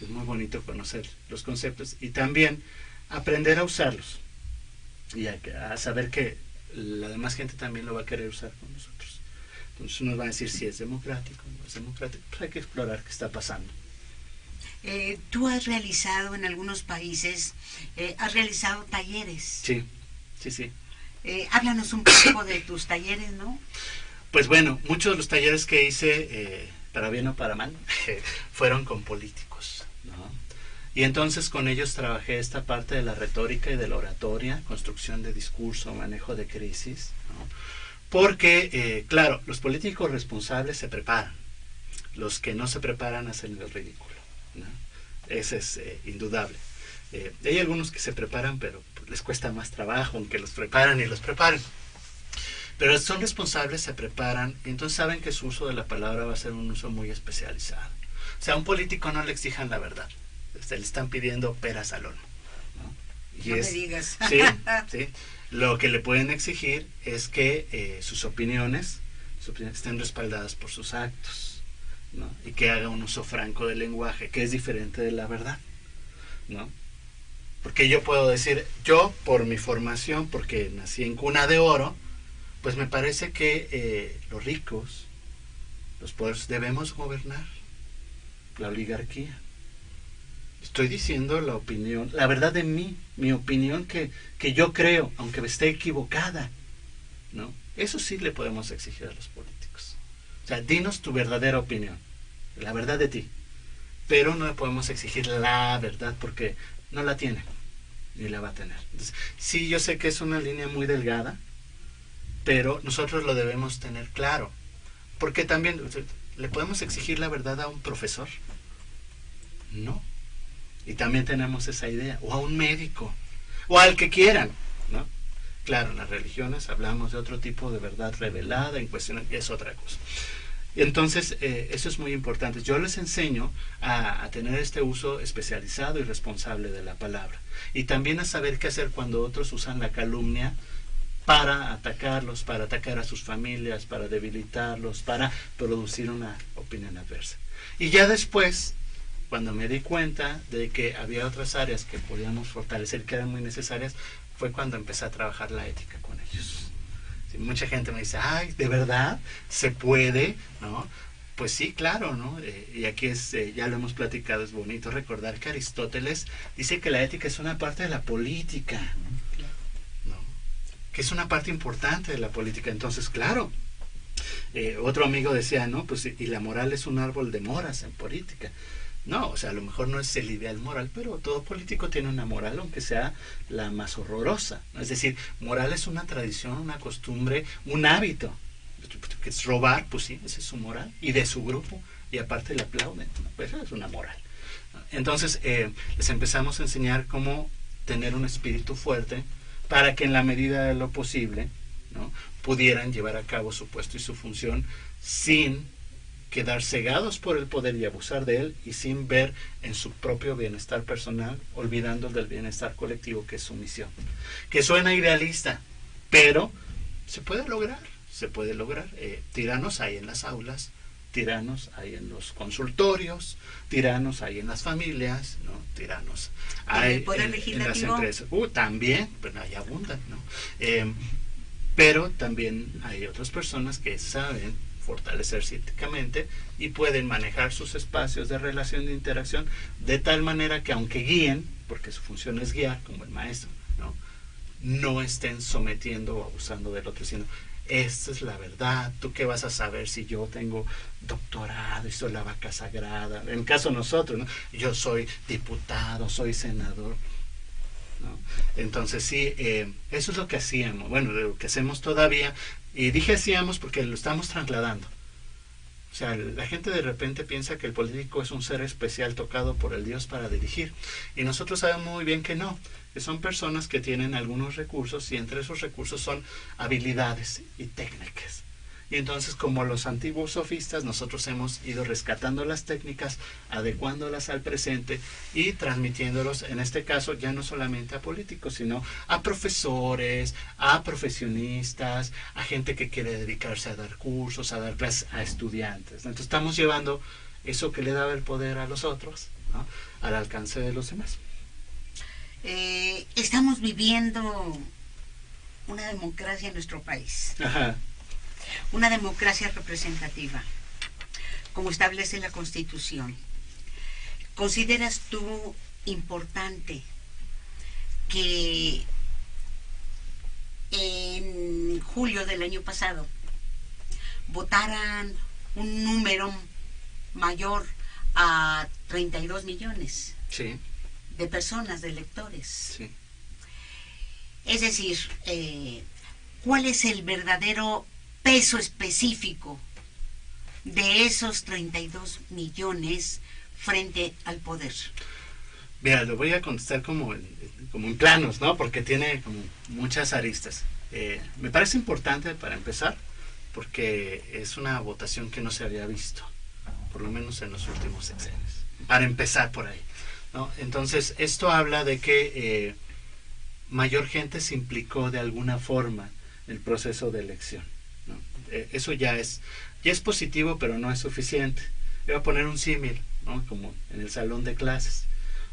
muy bonito conocer los conceptos y también aprender a usarlos y a saber que la demás gente también lo va a querer usar con nosotros. Entonces uno va a decir si es democrático o no es democrático, pues hay que explorar qué está pasando. Tú has realizado en algunos países, has realizado talleres. Sí. Háblanos un poco de tus talleres, ¿no? Pues bueno, muchos de los talleres que hice, para bien o para mal, fueron con políticos, ¿no? Y entonces con ellos trabajé esta parte de la retórica y de la oratoria, construcción de discurso, manejo de crisis, ¿no? Porque, claro, los políticos responsables se preparan, los que no se preparan hacen el ridículo, ¿no? Ese es indudable. Hay algunos que se preparan, pero pues, les cuesta más trabajo, aunque los preparan y los preparan. Pero son responsables, se preparan, y entonces saben que su uso de la palabra va a ser un uso muy especializado. O sea, a un político no le exijan la verdad, le están pidiendo peras al horno, ¿no? Y no me digas. Sí. Lo que le pueden exigir es que sus opiniones estén respaldadas por sus actos, ¿no? Y que haga un uso franco del lenguaje, que es diferente de la verdad, ¿no? Porque yo puedo decir, yo por mi formación, porque nací en cuna de oro, pues me parece que los ricos, los poderosos, debemos gobernar la oligarquía. Estoy diciendo la opinión, la verdad de mí, mi opinión que yo creo, aunque esté equivocada, ¿no? Eso sí le podemos exigir a los políticos. O sea, dinos tu verdadera opinión, la verdad de ti. Pero no le podemos exigir la verdad porque no la tiene, ni la va a tener. Entonces, sí, yo sé que es una línea muy delgada, pero nosotros lo debemos tener claro. Porque también, ¿Le podemos exigir la verdad a un profesor? No. Y también tenemos esa idea. O a un médico. O al que quieran, ¿no? Claro, en las religiones hablamos de otro tipo de verdad revelada, en cuestión, es otra cosa. Entonces, eso es muy importante. Yo les enseño a tener este uso especializado y responsable de la palabra. Y también a saber qué hacer cuando otros usan la calumnia para atacarlos, para atacar a sus familias, para debilitarlos, para producir una opinión adversa. Y ya después, cuando me di cuenta de que había otras áreas que podíamos fortalecer, que eran muy necesarias, fue cuando empecé a trabajar la ética con ellos. Sí, mucha gente me dice, ay, ¿de verdad? ¿Se puede? ¿No? Pues sí, claro, ¿no? Y aquí ya lo hemos platicado, es bonito recordar que Aristóteles dice que la ética es una parte de la política, ¿no? Que es una parte importante de la política. Entonces, claro, otro amigo decía, no, pues y la moral es un árbol de moras en política. No, o sea, a lo mejor no es el ideal moral, pero todo político tiene una moral, aunque sea la más horrorosa, ¿no? Es decir, moral es una tradición, una costumbre, un hábito. Que es robar, pues sí, esa es su moral, y de su grupo, y aparte le aplauden, ¿no? Pues eso es una moral. Entonces, les empezamos a enseñar cómo tener un espíritu fuerte para que en la medida de lo posible, ¿no?, pudieran llevar a cabo su puesto y su función sin quedar cegados por el poder y abusar de él, y sin ver en su propio bienestar personal, olvidando del bienestar colectivo, que es su misión. Que suena idealista, pero se puede lograr. Se puede lograr. Tiranos hay en las aulas, tiranos hay en los consultorios, tiranos hay en las familias, ¿no? Tiranos hay en las empresas. También, pero ahí abundan, ¿no? Pero también hay otras personas que saben fortalecerse éticamente y pueden manejar sus espacios de relación, de interacción, de tal manera que aunque guíen, porque su función es guiar, como el maestro, ¿no?, no estén sometiendo o abusando del otro, sino esta es la verdad. ¿Tú qué vas a saber si yo tengo doctorado y soy la vaca sagrada? En el caso de nosotros, ¿no?, yo soy diputado, soy senador, ¿no? Entonces sí, eso es lo que hacíamos, bueno, lo que hacemos todavía, y dije hacíamos porque lo estamos trasladando. O sea, la gente de repente piensa que el político es un ser especial tocado por el Dios para dirigir, y nosotros sabemos muy bien que no, que son personas que tienen algunos recursos, y entre esos recursos son habilidades y técnicas. Y entonces, como los antiguos sofistas, nosotros hemos ido rescatando las técnicas, adecuándolas al presente y transmitiéndolos, en este caso, ya no solamente a políticos, sino a profesores, a profesionistas, a gente que quiere dedicarse a dar cursos, a dar clases a estudiantes. Entonces, estamos llevando eso que le daba el poder a los otros, ¿no?, al alcance de los demás. Estamos viviendo una democracia en nuestro país. Ajá. Una democracia representativa, como establece la Constitución. ¿Consideras tú importante que en julio del año pasado votaran un número mayor a 32 millones Sí. de personas, de electores? Sí. Es decir, ¿cuál es el verdadero peso específico de esos 32 millones frente al poder? Mira, lo voy a contestar como en planos, ¿no?, porque tiene como muchas aristas. Me parece importante para empezar, porque es una votación que no se había visto, por lo menos en los últimos sexenios. Para empezar por ahí, ¿no? Entonces, esto habla de que mayor gente se implicó de alguna forma en el proceso de elección, ¿no? Eso ya es positivo, pero no es suficiente. Voy a poner un símil, ¿no?, como en el salón de clases.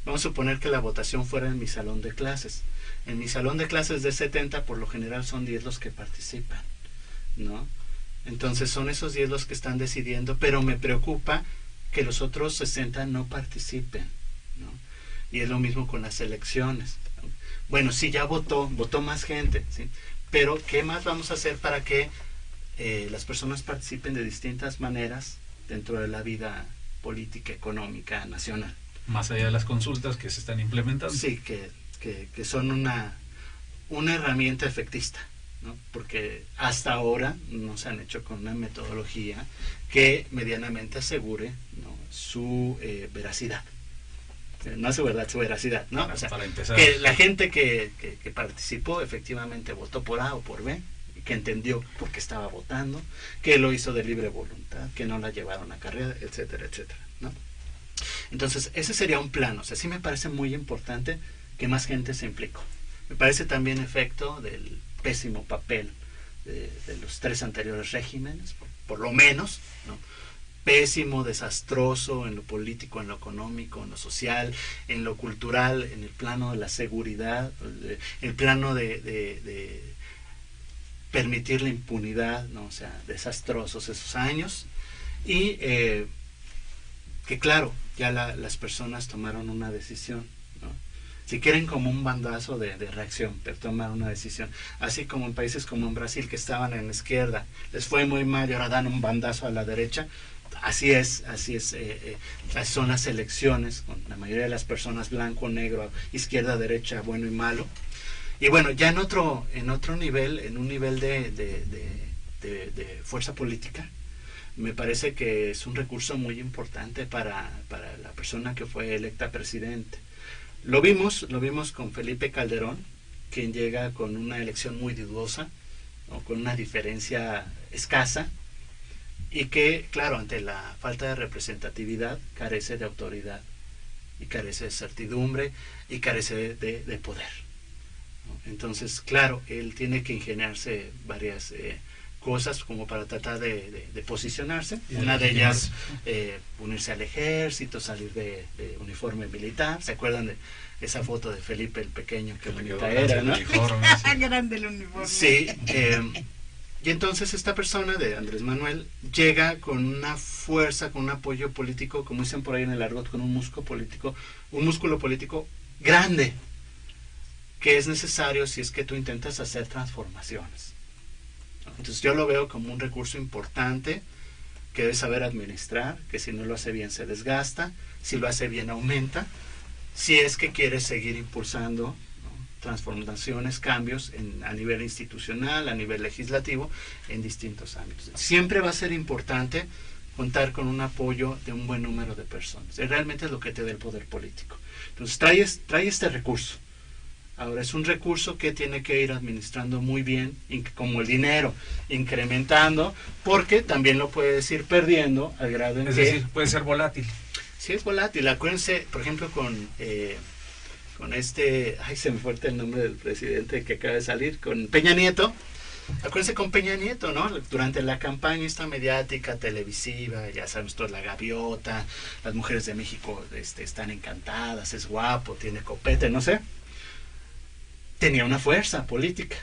Vamos a suponer que la votación fuera en mi salón de clases. En mi salón de clases de 70, por lo general son 10 los que participan, ¿no? Entonces son esos 10 los que están decidiendo, pero me preocupa que los otros 60 no participen, ¿no? Y es lo mismo con las elecciones. Bueno, sí, ya votó más gente, ¿sí?, pero ¿qué más vamos a hacer para que las personas participen de distintas maneras dentro de la vida política, económica, nacional? Más allá de las consultas que se están implementando. Sí, que son una herramienta efectista, ¿no? Porque hasta ahora no se han hecho con una metodología que medianamente asegure, ¿no?, su veracidad. No su verdad, su veracidad, ¿no? Para, o sea, para empezar, que la gente que participó efectivamente votó por A o por B, que entendió por qué estaba votando, que lo hizo de libre voluntad, que no la llevaron a carrera, etcétera, etcétera, ¿no? Entonces, ese sería un plan. O sea, sí me parece muy importante que más gente se implicó. Me parece también efecto del pésimo papel de los 3 anteriores regímenes, por lo menos, ¿no? Pésimo, desastroso en lo político, en lo económico, en lo social, en lo cultural, en el plano de la seguridad, en el plano de permitir la impunidad, ¿no? O sea, desastrosos esos años. Y que claro, ya las personas tomaron una decisión, ¿no? Si quieren como un bandazo de reacción, pero tomar una decisión. Así como en países como en Brasil, que estaban en la izquierda, les fue muy mal y ahora dan un bandazo a la derecha. Así es, son las elecciones, con la mayoría de las personas blanco, negro, izquierda, derecha, bueno y malo. Y bueno, ya en otro nivel, en un nivel de fuerza política, me parece que es un recurso muy importante para la persona que fue electa presidente. Lo vimos con Felipe Calderón, quien llega con una elección muy dudosa, ¿no?, con una diferencia escasa, y que, claro, ante la falta de representatividad, carece de autoridad, y carece de certidumbre, y carece de poder, ¿no? Entonces, claro, él tiene que ingeniarse varias cosas como para tratar de posicionarse. Una de ellas, unirse al ejército, salir de uniforme militar. ¿Se acuerdan de esa foto de Felipe el Pequeño? Qué bonita era, ¿no? Grande el uniforme. Sí. Y entonces esta persona de Andrés Manuel llega con una fuerza, con un apoyo político, como dicen por ahí en el argot, con un músculo político grande, que es necesario si es que tú intentas hacer transformaciones. Entonces yo lo veo como un recurso importante que debe saber administrar, que si no lo hace bien se desgasta, si lo hace bien aumenta, si es que quiere seguir impulsando, ¿no?, transformaciones, cambios a nivel institucional, a nivel legislativo, en distintos ámbitos. Siempre va a ser importante contar con un apoyo de un buen número de personas. Realmente es lo que te da el poder político. Entonces trae este recurso. Ahora, es un recurso que tiene que ir administrando muy bien, como el dinero, incrementando, porque también lo puedes ir perdiendo al grado en que... Es decir, puede ser volátil. Sí, es volátil. Acuérdense, por ejemplo, con se me fue el nombre del presidente que acaba de salir, con Peña Nieto. Acuérdense con Peña Nieto, ¿no? Durante la campaña esta mediática, televisiva, ya sabemos toda la gaviota, las mujeres de México están encantadas, es guapo, tiene copete, no sé. Tenía una fuerza política.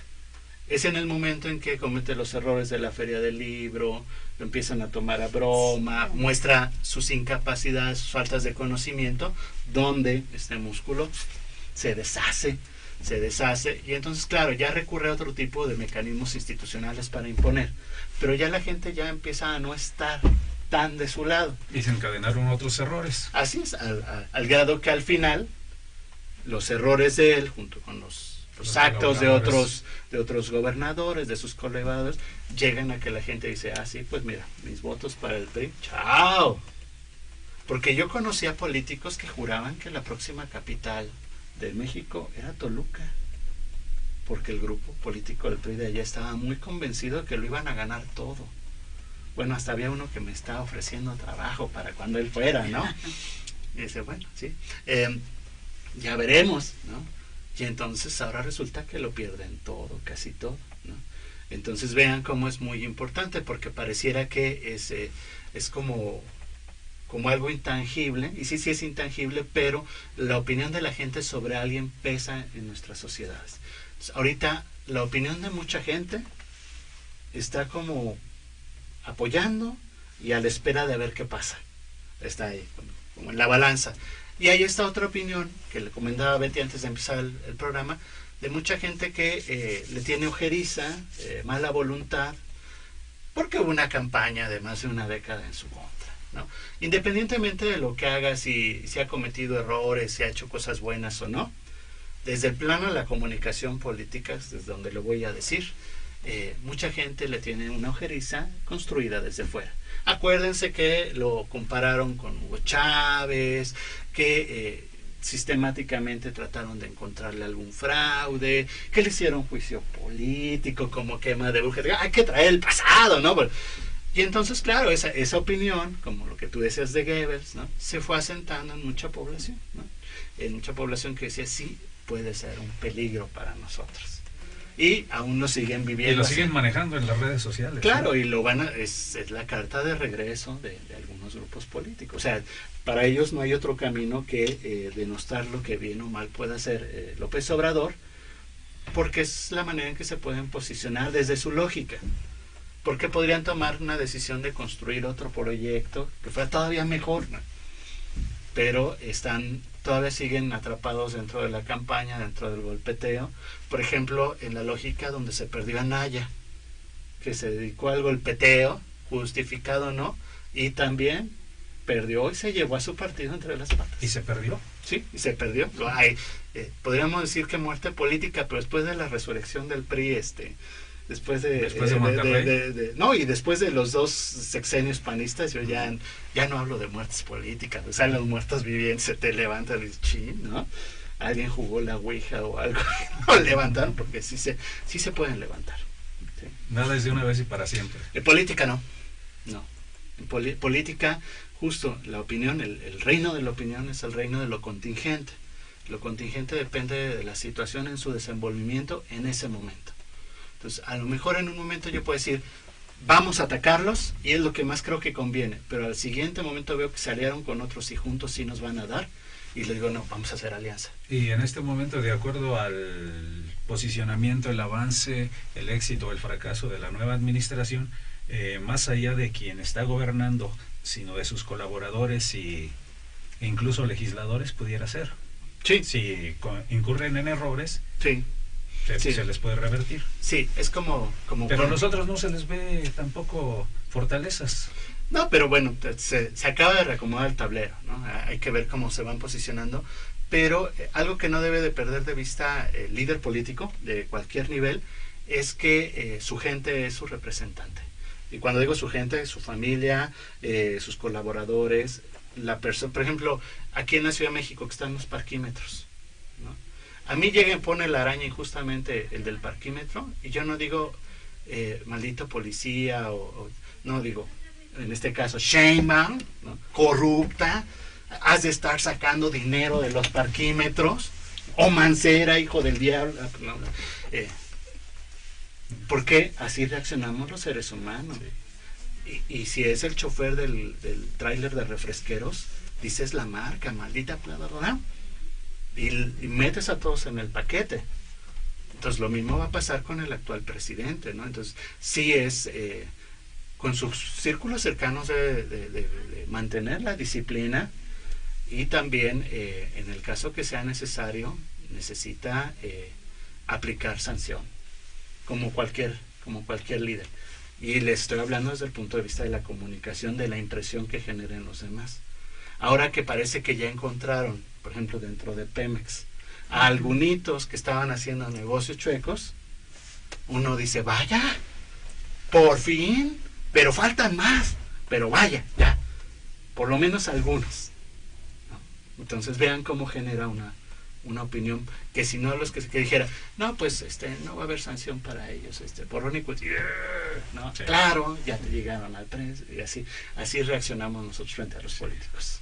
Es en el momento en que comete los errores de la Feria del Libro, lo empiezan a tomar a broma, muestra sus incapacidades, sus faltas de conocimiento, donde este músculo se deshace, y entonces, claro, ya recurre a otro tipo de mecanismos institucionales para imponer, pero ya la gente ya empieza a no estar tan de su lado. Y se encadenaron otros errores. Así es, al grado que al final los errores de él, junto con los actos de otros gobernadores, de sus colaboradores, llegan a que la gente dice, sí, pues mira, mis votos para el PRI, ¡chao! Porque yo conocía políticos que juraban que la próxima capital de México era Toluca, porque el grupo político del PRI de allá estaba muy convencido de que lo iban a ganar todo. Bueno, hasta había uno que me estaba ofreciendo trabajo para cuando él fuera, ¿no? Y dice, bueno, sí, ya veremos, ¿no? Y entonces ahora resulta que lo pierden todo, casi todo, ¿no? Entonces vean cómo es muy importante, porque pareciera que es como algo intangible, y sí es intangible, pero la opinión de la gente sobre alguien pesa en nuestras sociedades. Entonces, ahorita la opinión de mucha gente está como apoyando y a la espera de ver qué pasa. Está ahí, como en la balanza. Y ahí está otra opinión que le comentaba Betty antes de empezar el programa, de mucha gente que le tiene ojeriza, mala voluntad, porque hubo una campaña de más de una década en su contra, ¿no? Independientemente de lo que haga, si ha cometido errores, si ha hecho cosas buenas o no, desde el plano de la comunicación política, desde donde lo voy a decir, mucha gente le tiene una ojeriza construida desde fuera. Acuérdense que lo compararon con Hugo Chávez, que sistemáticamente trataron de encontrarle algún fraude, que le hicieron juicio político, como quema de brujas, hay que traer el pasado, ¿no? Y entonces, claro, esa opinión, como lo que tú decías de Goebbels, ¿no? Se fue asentando en mucha población, ¿no? En mucha población que decía, sí, puede ser un peligro para nosotros. Y aún lo siguen viviendo. Y lo siguen manejando en las redes sociales. Claro, ¿sí? y lo es la carta de regreso de algunos grupos políticos. O sea, para ellos no hay otro camino que denostar lo que bien o mal pueda hacer López Obrador, porque es la manera en que se pueden posicionar desde su lógica. Porque podrían tomar una decisión de construir otro proyecto que fuera todavía mejor, ¿no? Pero todavía siguen atrapados dentro de la campaña, dentro del golpeteo. Por ejemplo, en la lógica donde se perdió Anaya, que se dedicó al golpeteo, justificado o no, y también perdió y se llevó a su partido entre las patas. ¿Y se perdió? Sí, y se perdió. Podríamos decir que muerte política, pero después de la resurrección del PRI, después de Monterrey. No, y después de los 2 sexenios panistas, yo ya no hablo de muertes políticas. O sea, los muertos vivientes se te levantan y dices, chin, ¿no? Alguien jugó la ouija o algo. No levantaron, porque sí se pueden levantar. ¿Sí? Nada es de una vez y para siempre. En política no. En política, justo la opinión, el reino de la opinión es el reino de lo contingente. Lo contingente depende de la situación en su desenvolvimiento en ese momento. Entonces, a lo mejor en un momento yo puedo decir, vamos a atacarlos, y es lo que más creo que conviene, pero al siguiente momento veo que se aliaron con otros y juntos sí nos van a dar, y les digo, no, vamos a hacer alianza. Y en este momento, de acuerdo al posicionamiento, el avance, el éxito o el fracaso de la nueva administración, más allá de quien está gobernando, sino de sus colaboradores e incluso legisladores, pudiera ser. Sí. Si incurren en errores, sí. Se les puede revertir. Sí, es como pero a nosotros no se les ve tampoco fortalezas. No, pero bueno, se acaba de reacomodar el tablero, ¿no? Hay que ver cómo se van posicionando, pero algo que no debe de perder de vista el líder político de cualquier nivel es que su gente es su representante. Y cuando digo su gente, su familia, sus colaboradores, la persona, por ejemplo, aquí en la Ciudad de México que están los parquímetros, ¿no? A mí llega y pone la araña injustamente el del parquímetro, y yo no digo maldito policía, no digo, en este caso, Sheinbaum, ¿no? Corrupta, has de estar sacando dinero de los parquímetros, o Mancera, hijo del diablo. Porque así reaccionamos los seres humanos. Sí. Y si es el chofer del tráiler de refresqueros, dices la marca, maldita plata, y metes a todos en el paquete. Entonces lo mismo va a pasar con el actual presidente, ¿no? Entonces sí es con sus círculos cercanos de mantener la disciplina, y también en el caso que sea necesario necesita aplicar sanción como cualquier líder. Y les estoy hablando desde el punto de vista de la comunicación, de la impresión que generen los demás. Ahora que parece que ya encontraron, por ejemplo, dentro de Pemex, a algunitos que estaban haciendo negocios chuecos, uno dice, vaya, por fin, pero faltan más, pero vaya, ya, por lo menos algunos, ¿no? Entonces vean cómo genera una opinión, que si no los que dijera, no, pues no va a haber sanción para ellos, por lo único, no, sí. Claro, ya te llegaron al prensa, y así reaccionamos nosotros frente a los políticos.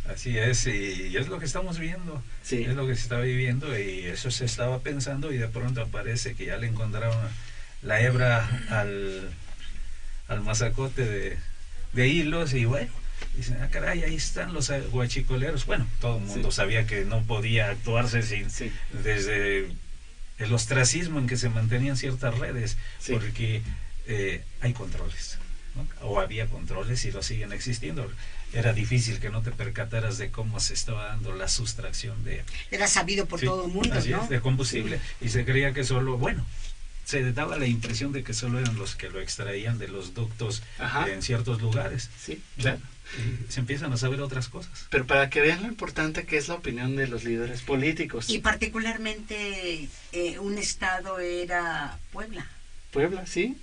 Así es, y es lo que estamos viendo, sí. Es lo que se está viviendo, y eso se estaba pensando, y de pronto aparece que ya le encontraron la hebra al mazacote de hilos, y bueno, dicen, caray, ahí están los guachicoleros. Bueno, todo el mundo sabía que no podía actuarse desde el ostracismo en que se mantenían ciertas redes, porque hay controles, ¿no? O había controles y lo siguen existiendo. Era difícil que no te percataras de cómo se estaba dando la sustracción de... Era sabido por todo el mundo, así ¿no? Es, de combustible. Y se creía que solo, se daba la impresión de que solo eran los que lo extraían de los ductos en ciertos lugares. Sí, claro. Y se empiezan a saber otras cosas. Pero para que vean lo importante que es la opinión de los líderes políticos. Y particularmente un estado era Puebla. Puebla, sí.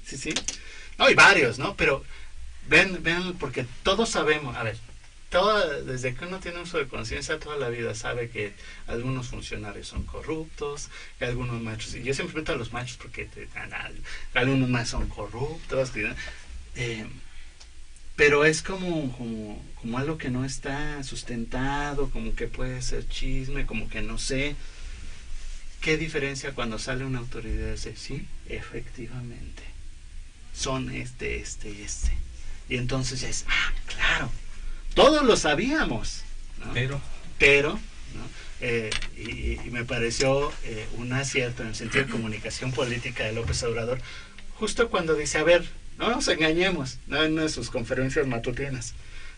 No, hay varios, ¿no? Pero ven, porque todos sabemos, a ver, desde que uno tiene uso de conciencia toda la vida sabe que algunos funcionarios son corruptos, que algunos maestros, y yo siempre meto a los maestros porque algunos más son corruptos, pero es como algo que no está sustentado, como que puede ser chisme, como que no sé. ¿Qué diferencia cuando sale una autoridad y dice, sí, efectivamente, son este? Y entonces ya es, claro, todos lo sabíamos, ¿no? Pero ¿no? Y me pareció un acierto en el sentido de comunicación política de López Obrador, justo cuando dice, a ver, no nos engañemos, ¿no? En una de sus conferencias matutinas,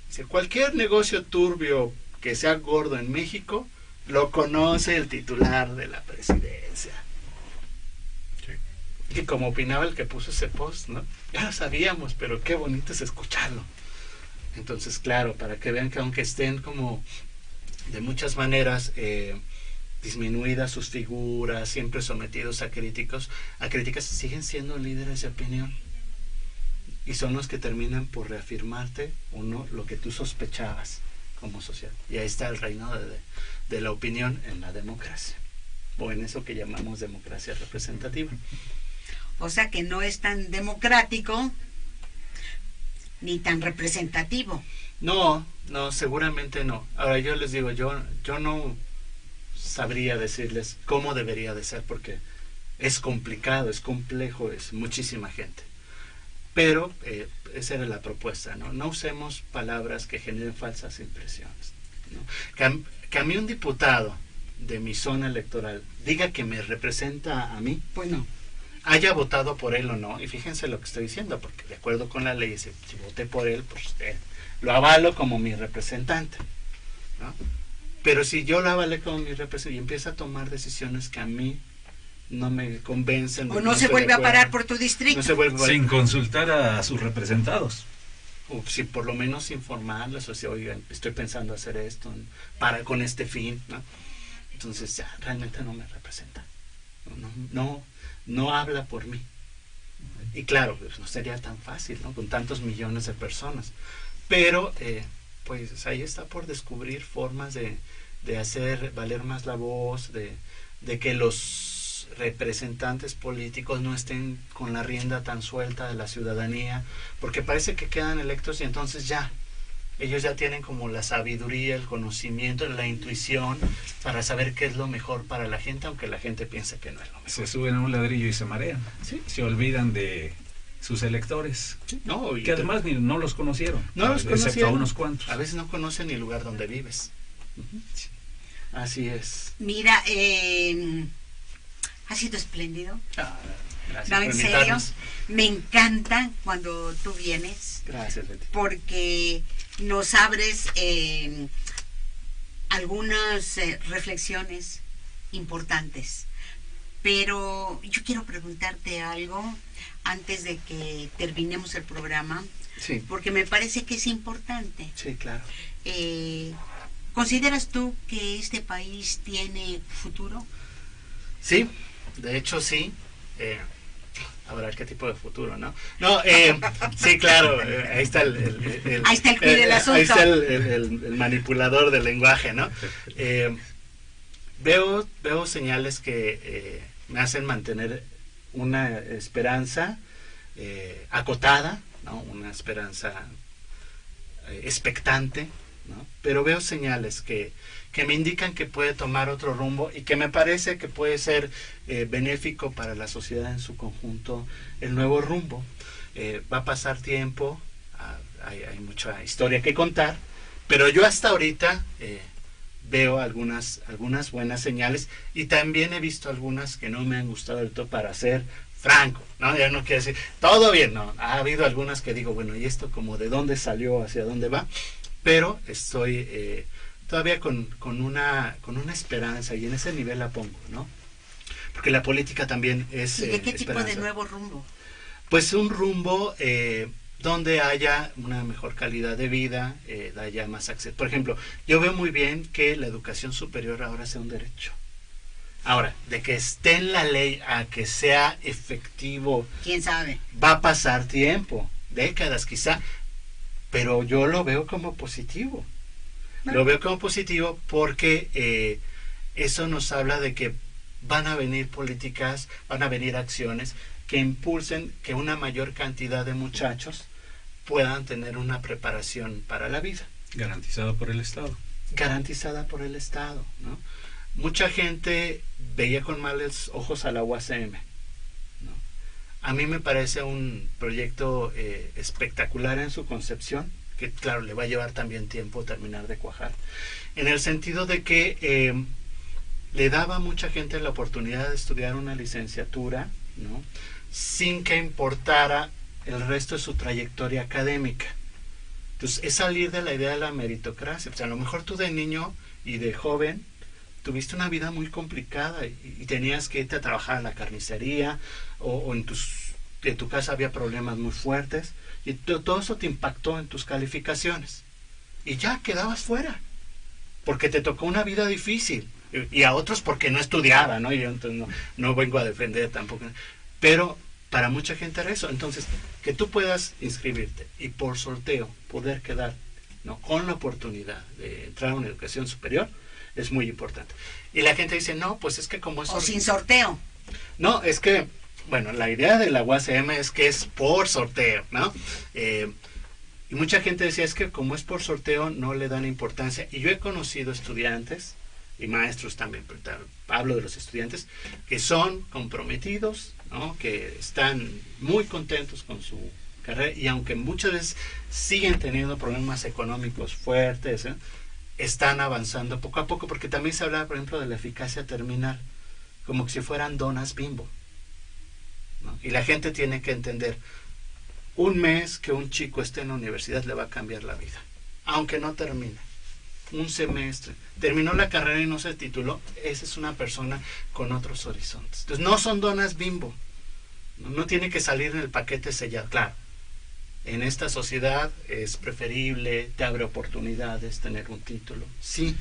dice, cualquier negocio turbio que sea gordo en México, lo conoce el titular de la presidencia. Sí. Y como opinaba el que puso ese post, ¿no? Ya lo sabíamos, pero qué bonito es escucharlo. Entonces, claro, para que vean que aunque estén como de muchas maneras disminuidas sus figuras, siempre sometidos a críticas, siguen siendo líderes de opinión. Y son los que terminan por reafirmarte lo que tú sospechabas como sociedad. Y ahí está el reino de la opinión en la democracia, o en eso que llamamos democracia representativa. O sea que no es tan democrático ni tan representativo. No, seguramente no. Ahora yo les digo, yo no sabría decirles cómo debería de ser, porque es complicado, es complejo, es muchísima gente. Pero esa era la propuesta, ¿no? No usemos palabras que generen falsas impresiones, ¿no? Que a mí un diputado de mi zona electoral diga que me representa a mí, pues no. Haya votado por él o no, y fíjense lo que estoy diciendo, porque de acuerdo con la ley, si voté por él, pues lo avalo como mi representante, ¿no? Pero si yo lo avalé como mi representante y empieza a tomar decisiones que a mí no me convencen, o no se vuelve a parar por tu distrito, sin consultar a sus representados, o si por lo menos informarles, o si, oigan, estoy pensando hacer esto con este fin, ¿no? Entonces ya realmente no me representa, no habla por mí. Y claro, pues no sería tan fácil, ¿no? Con tantos millones de personas, pero pues ahí está por descubrir formas de hacer valer más la voz, de que los representantes políticos no estén con la rienda tan suelta de la ciudadanía, porque parece que quedan electos y entonces ya ellos ya tienen como la sabiduría, el conocimiento, la intuición para saber qué es lo mejor para la gente, aunque la gente piense que no es lo mejor. Se suben a un ladrillo y se marean, ¿sí? Se olvidan de sus electores, ¿sí? No, que además no los conocieron, excepto a unos cuantos. A veces no conocen ni el lugar donde vives. Sí. Así es. Mira, ha sido espléndido. Gracias, no, en serio, me encanta cuando tú vienes. Gracias, Leti. Porque nos abres algunas reflexiones importantes. Pero yo quiero preguntarte algo antes de que terminemos el programa. Sí. Porque me parece que es importante. Sí, claro. ¿Consideras tú que este país tiene futuro? Sí, de hecho sí. Ahora, ¿qué tipo de futuro, no? No, sí, claro, ahí está ahí está el del asunto. Ahí está el manipulador del lenguaje, ¿no? Veo señales que me hacen mantener una esperanza acotada, ¿no? Una esperanza expectante, ¿no? Pero veo señales que me indican que puede tomar otro rumbo y que me parece que puede ser benéfico para la sociedad en su conjunto el nuevo rumbo. Va a pasar tiempo, hay mucha historia que contar, pero yo hasta ahorita veo algunas buenas señales y también he visto algunas que no me han gustado del todo, para ser franco, ¿no? Ya no quiero decir todo bien, no, ha habido algunas que digo, bueno, ¿y esto como de dónde salió, hacia dónde va? Pero estoy todavía con una esperanza, y en ese nivel la pongo, ¿no? Porque la política también es ¿Y de qué tipo esperanza. de nuevo rumbo? Pues un rumbo donde haya una mejor calidad de vida, haya más acceso. Por ejemplo, yo veo muy bien que la educación superior ahora sea un derecho. Ahora, de que esté en la ley a que sea efectivo, ¿Quién sabe? va a pasar tiempo, décadas quizá, pero yo lo veo como positivo. Lo veo como positivo porque eso nos habla de que van a venir políticas, van a venir acciones que impulsen que una mayor cantidad de muchachos puedan tener una preparación para la vida. Garantizado por el Estado. Garantizada por el Estado, ¿no? Mucha gente veía con malos ojos a la UACM, ¿no? A mí me parece un proyecto espectacular en su concepción, que claro, le va a llevar también tiempo terminar de cuajar, en el sentido de que le daba a mucha gente la oportunidad de estudiar una licenciatura, ¿no? Sin que importara el resto de su trayectoria académica. Entonces, es salir de la idea de la meritocracia. O sea, a lo mejor tú de niño y de joven tuviste una vida muy complicada y tenías que irte a trabajar a la carnicería o en tu casa había problemas muy fuertes y todo eso te impactó en tus calificaciones y ya quedabas fuera porque te tocó una vida difícil y a otros porque no estudiaba, ¿no? Yo entonces no vengo a defender tampoco, pero para mucha gente era eso. Entonces, que tú puedas inscribirte y por sorteo poder quedar, ¿no?, con la oportunidad de entrar a una educación superior es muy importante. Y la gente dice, no, pues es que como es... O sin sorteo. No, es que, bueno, la idea de la UACM es que es por sorteo, ¿no? Y mucha gente decía, es que como es por sorteo no le dan importancia. Y yo he conocido estudiantes y maestros también, pero hablo de los estudiantes, que son comprometidos, ¿no?, que están muy contentos con su carrera y aunque muchas veces siguen teniendo problemas económicos fuertes, están avanzando poco a poco, porque también se hablaba, por ejemplo, de la eficacia terminal, como que si fueran donas Bimbo, ¿no? Y la gente tiene que entender, un mes que un chico esté en la universidad le va a cambiar la vida, aunque no termine. Un semestre, terminó la carrera y no se tituló, esa es una persona con otros horizontes. Entonces no son donas Bimbo, no tiene que salir en el paquete sellado. Claro, en esta sociedad es preferible, te abre oportunidades tener un título, sí,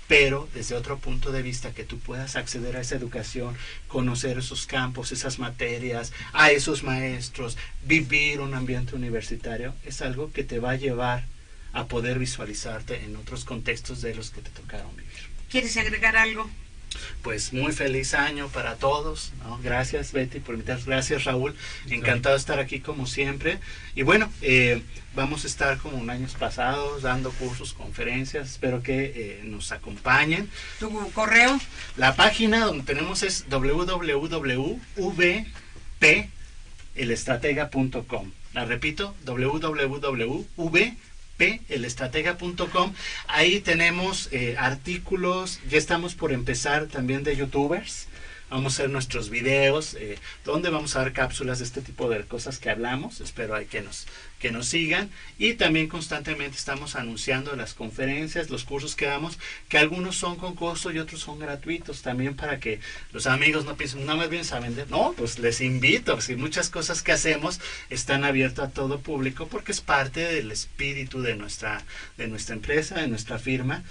pero desde otro punto de vista, que tú puedas acceder a esa educación, conocer esos campos, esas materias, a esos maestros, vivir un ambiente universitario, es algo que te va a llevar a poder visualizarte en otros contextos de los que te tocaron vivir. ¿Quieres agregar algo? Pues muy feliz año para todos, ¿no? Gracias Betty por invitarnos, gracias Raúl, encantado de estar aquí como siempre. Y bueno, vamos a estar como en años pasados dando cursos, conferencias, espero que nos acompañen. ¿Tu correo? La página donde tenemos es www.vpelestratega.com. La repito, www.vpelestratega.com. Ahí tenemos artículos, ya estamos por empezar también de youtubers, vamos a hacer nuestros videos, donde vamos a dar cápsulas de este tipo de cosas que hablamos, espero hay que nos sigan, y también constantemente estamos anunciando las conferencias, los cursos que damos, que algunos son con costo y otros son gratuitos, también para que los amigos no piensen, no más bien a vender, no, pues les invito, si muchas cosas que hacemos están abiertas a todo público, porque es parte del espíritu de nuestra empresa, de nuestra firma,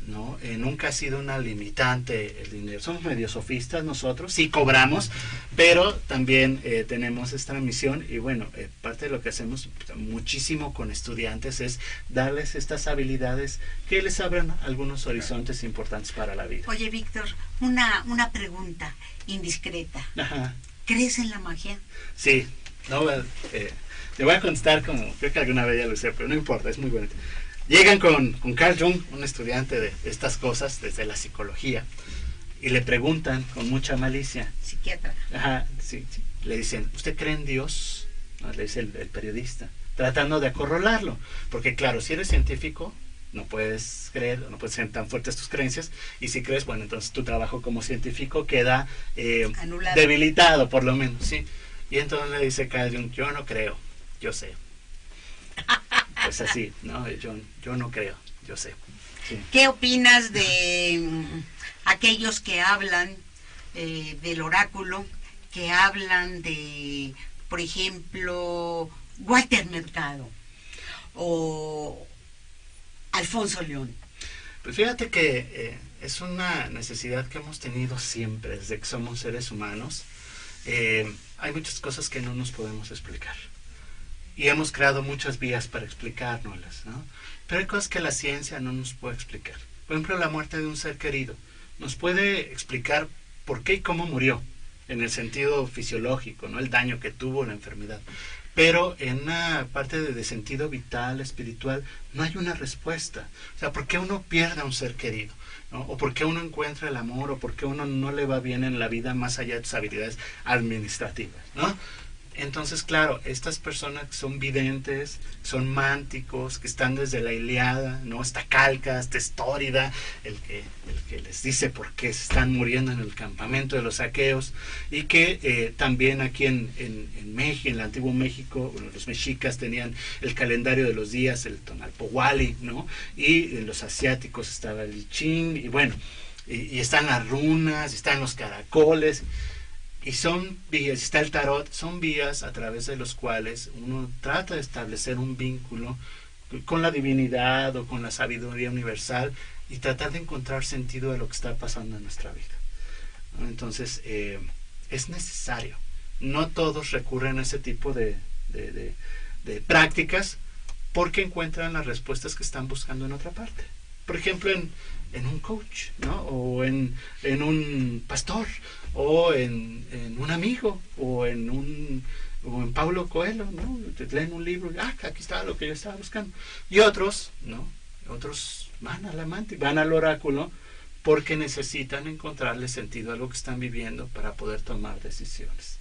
¿no? Nunca ha sido una limitante el dinero. Somos medio sofistas nosotros, sí cobramos, pero también tenemos esta misión y bueno, parte de lo que hacemos muchísimo con estudiantes es darles estas habilidades que les abran algunos horizontes importantes para la vida. Oye, Víctor, una pregunta indiscreta. Ajá. ¿Crees en la magia? Sí, no, te voy a contestar como, creo que alguna vez ya lo sé, pero no importa, es muy bonito. Llegan con Carl Jung, un estudiante de estas cosas desde la psicología, y le preguntan con mucha malicia. Psiquiatra. Ajá, sí. Le dicen, ¿usted cree en Dios? ¿No? Le dice el periodista, tratando de acorralarlo, porque claro, si eres científico, no puedes creer, no puedes ser tan fuertes tus creencias, y si crees, bueno, entonces tu trabajo como científico queda anulado, debilitado por lo menos, ¿sí? Y entonces le dice Carl Jung, yo no creo, yo sé. Pues así, ¿no? Yo no creo, yo sé. Sí. ¿Qué opinas de aquellos que hablan del oráculo, que hablan de, por ejemplo, Walter Mercado o Alfonso León? Pues fíjate que es una necesidad que hemos tenido siempre, desde que somos seres humanos. Hay muchas cosas que no nos podemos explicar. Y hemos creado muchas vías para explicárnoslas, ¿no? Pero hay cosas que la ciencia no nos puede explicar. Por ejemplo, la muerte de un ser querido. Nos puede explicar por qué y cómo murió, en el sentido fisiológico, ¿no? El daño que tuvo, la enfermedad. Pero en una parte de sentido vital, espiritual, no hay una respuesta. O sea, ¿por qué uno pierde a un ser querido? ¿No? O por qué uno encuentra el amor, o por qué uno no le va bien en la vida más allá de sus habilidades administrativas, ¿no? Entonces, claro, estas personas que son videntes, son mánticos, que están desde la Ilíada, ¿no? Esta Calcas, esta Estórida, el que les dice por qué se están muriendo en el campamento de los aqueos, y que también aquí en México, en el antiguo México, bueno, los mexicas tenían el calendario de los días, el Tonalpohualli, ¿no? Y en los asiáticos estaba el I Ching, y bueno, y están las runas, y están los caracoles. Y son vías, está el tarot, son vías a través de los cuales uno trata de establecer un vínculo con la divinidad o con la sabiduría universal y tratar de encontrar sentido de lo que está pasando en nuestra vida, ¿no? Entonces, es necesario. No todos recurren a ese tipo de prácticas porque encuentran las respuestas que están buscando en otra parte. Por ejemplo, en un coach, ¿no? O en un pastor, o en un amigo, o en Paulo Coelho, ¿no? Te leen un libro, aquí estaba lo que yo estaba buscando. Y otros, ¿no? Otros van al amante, van al oráculo, porque necesitan encontrarle sentido a lo que están viviendo para poder tomar decisiones.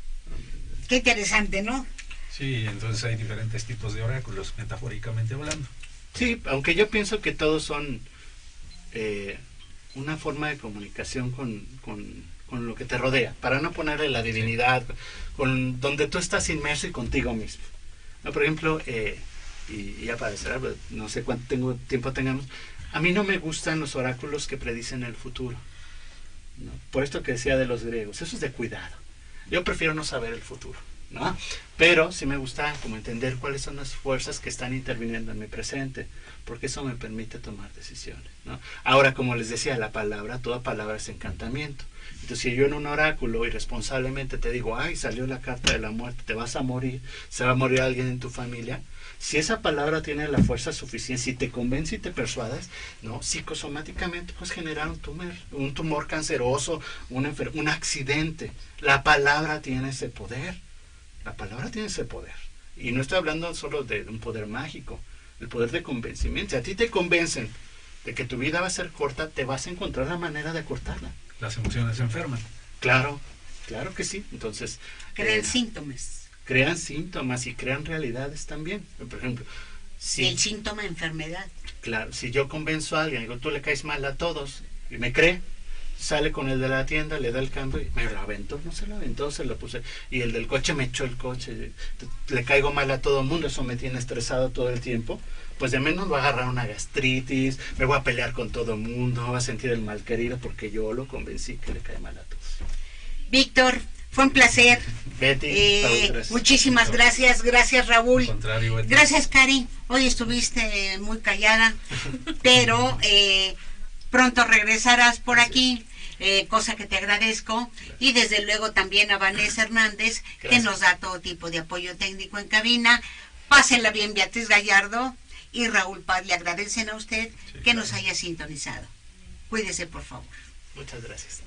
Qué interesante, ¿no? Sí, entonces hay diferentes tipos de oráculos, metafóricamente hablando. Sí, aunque yo pienso que todos son una forma de comunicación con lo que te rodea, para no ponerle la divinidad, con donde tú estás inmerso y contigo mismo, ¿no? Por ejemplo, y ya para cerrar, no sé cuánto tiempo tengamos, a mí no me gustan los oráculos que predicen el futuro, ¿no? Por esto que decía de los griegos, eso es de cuidado. Yo prefiero no saber el futuro, ¿no? Pero sí me gusta como entender cuáles son las fuerzas que están interviniendo en mi presente, porque eso me permite tomar decisiones, ¿no? Ahora, como les decía, la palabra, toda palabra es encantamiento. Entonces, si yo en un oráculo irresponsablemente te digo, salió la carta de la muerte, te vas a morir, se va a morir alguien en tu familia, si esa palabra tiene la fuerza suficiente, si te convence y te persuades, ¿no? Psicosomáticamente puedes generar un tumor canceroso, un accidente. La palabra tiene ese poder. La palabra tiene ese poder. Y no estoy hablando solo de un poder mágico, el poder de convencimiento. Si a ti te convencen de que tu vida va a ser corta, te vas a encontrar la manera de acortarla. Las emociones se enferman. Claro, claro que sí. Entonces, crean síntomas. Crean síntomas y crean realidades también. Por ejemplo, si el síntoma enfermedad. Claro, si yo convenzo a alguien, digo, tú le caes mal a todos, y me cree, sale con el de la tienda, le da el cambio y me lo aventó, no se lo aventó, se lo puse, y el del coche me echó el coche, le caigo mal a todo el mundo, eso me tiene estresado todo el tiempo, pues de menos va a agarrar una gastritis, me voy a pelear con todo el mundo, va a sentir el mal querido porque yo lo convencí que le cae mal a todos. Víctor, fue un placer. Betty, muchísimas gracias. Gracias, Raúl. Al contrario, Betty. Gracias, Cari. Hoy estuviste muy callada, pero pronto regresarás por aquí, cosa que te agradezco. Y desde luego también a Vanessa Hernández, que nos da todo tipo de apoyo técnico en cabina. Pásenla bien, Beatriz Gallardo y Raúl Paz. Le agradecen a usted que nos haya sintonizado. Cuídese, por favor. Muchas gracias.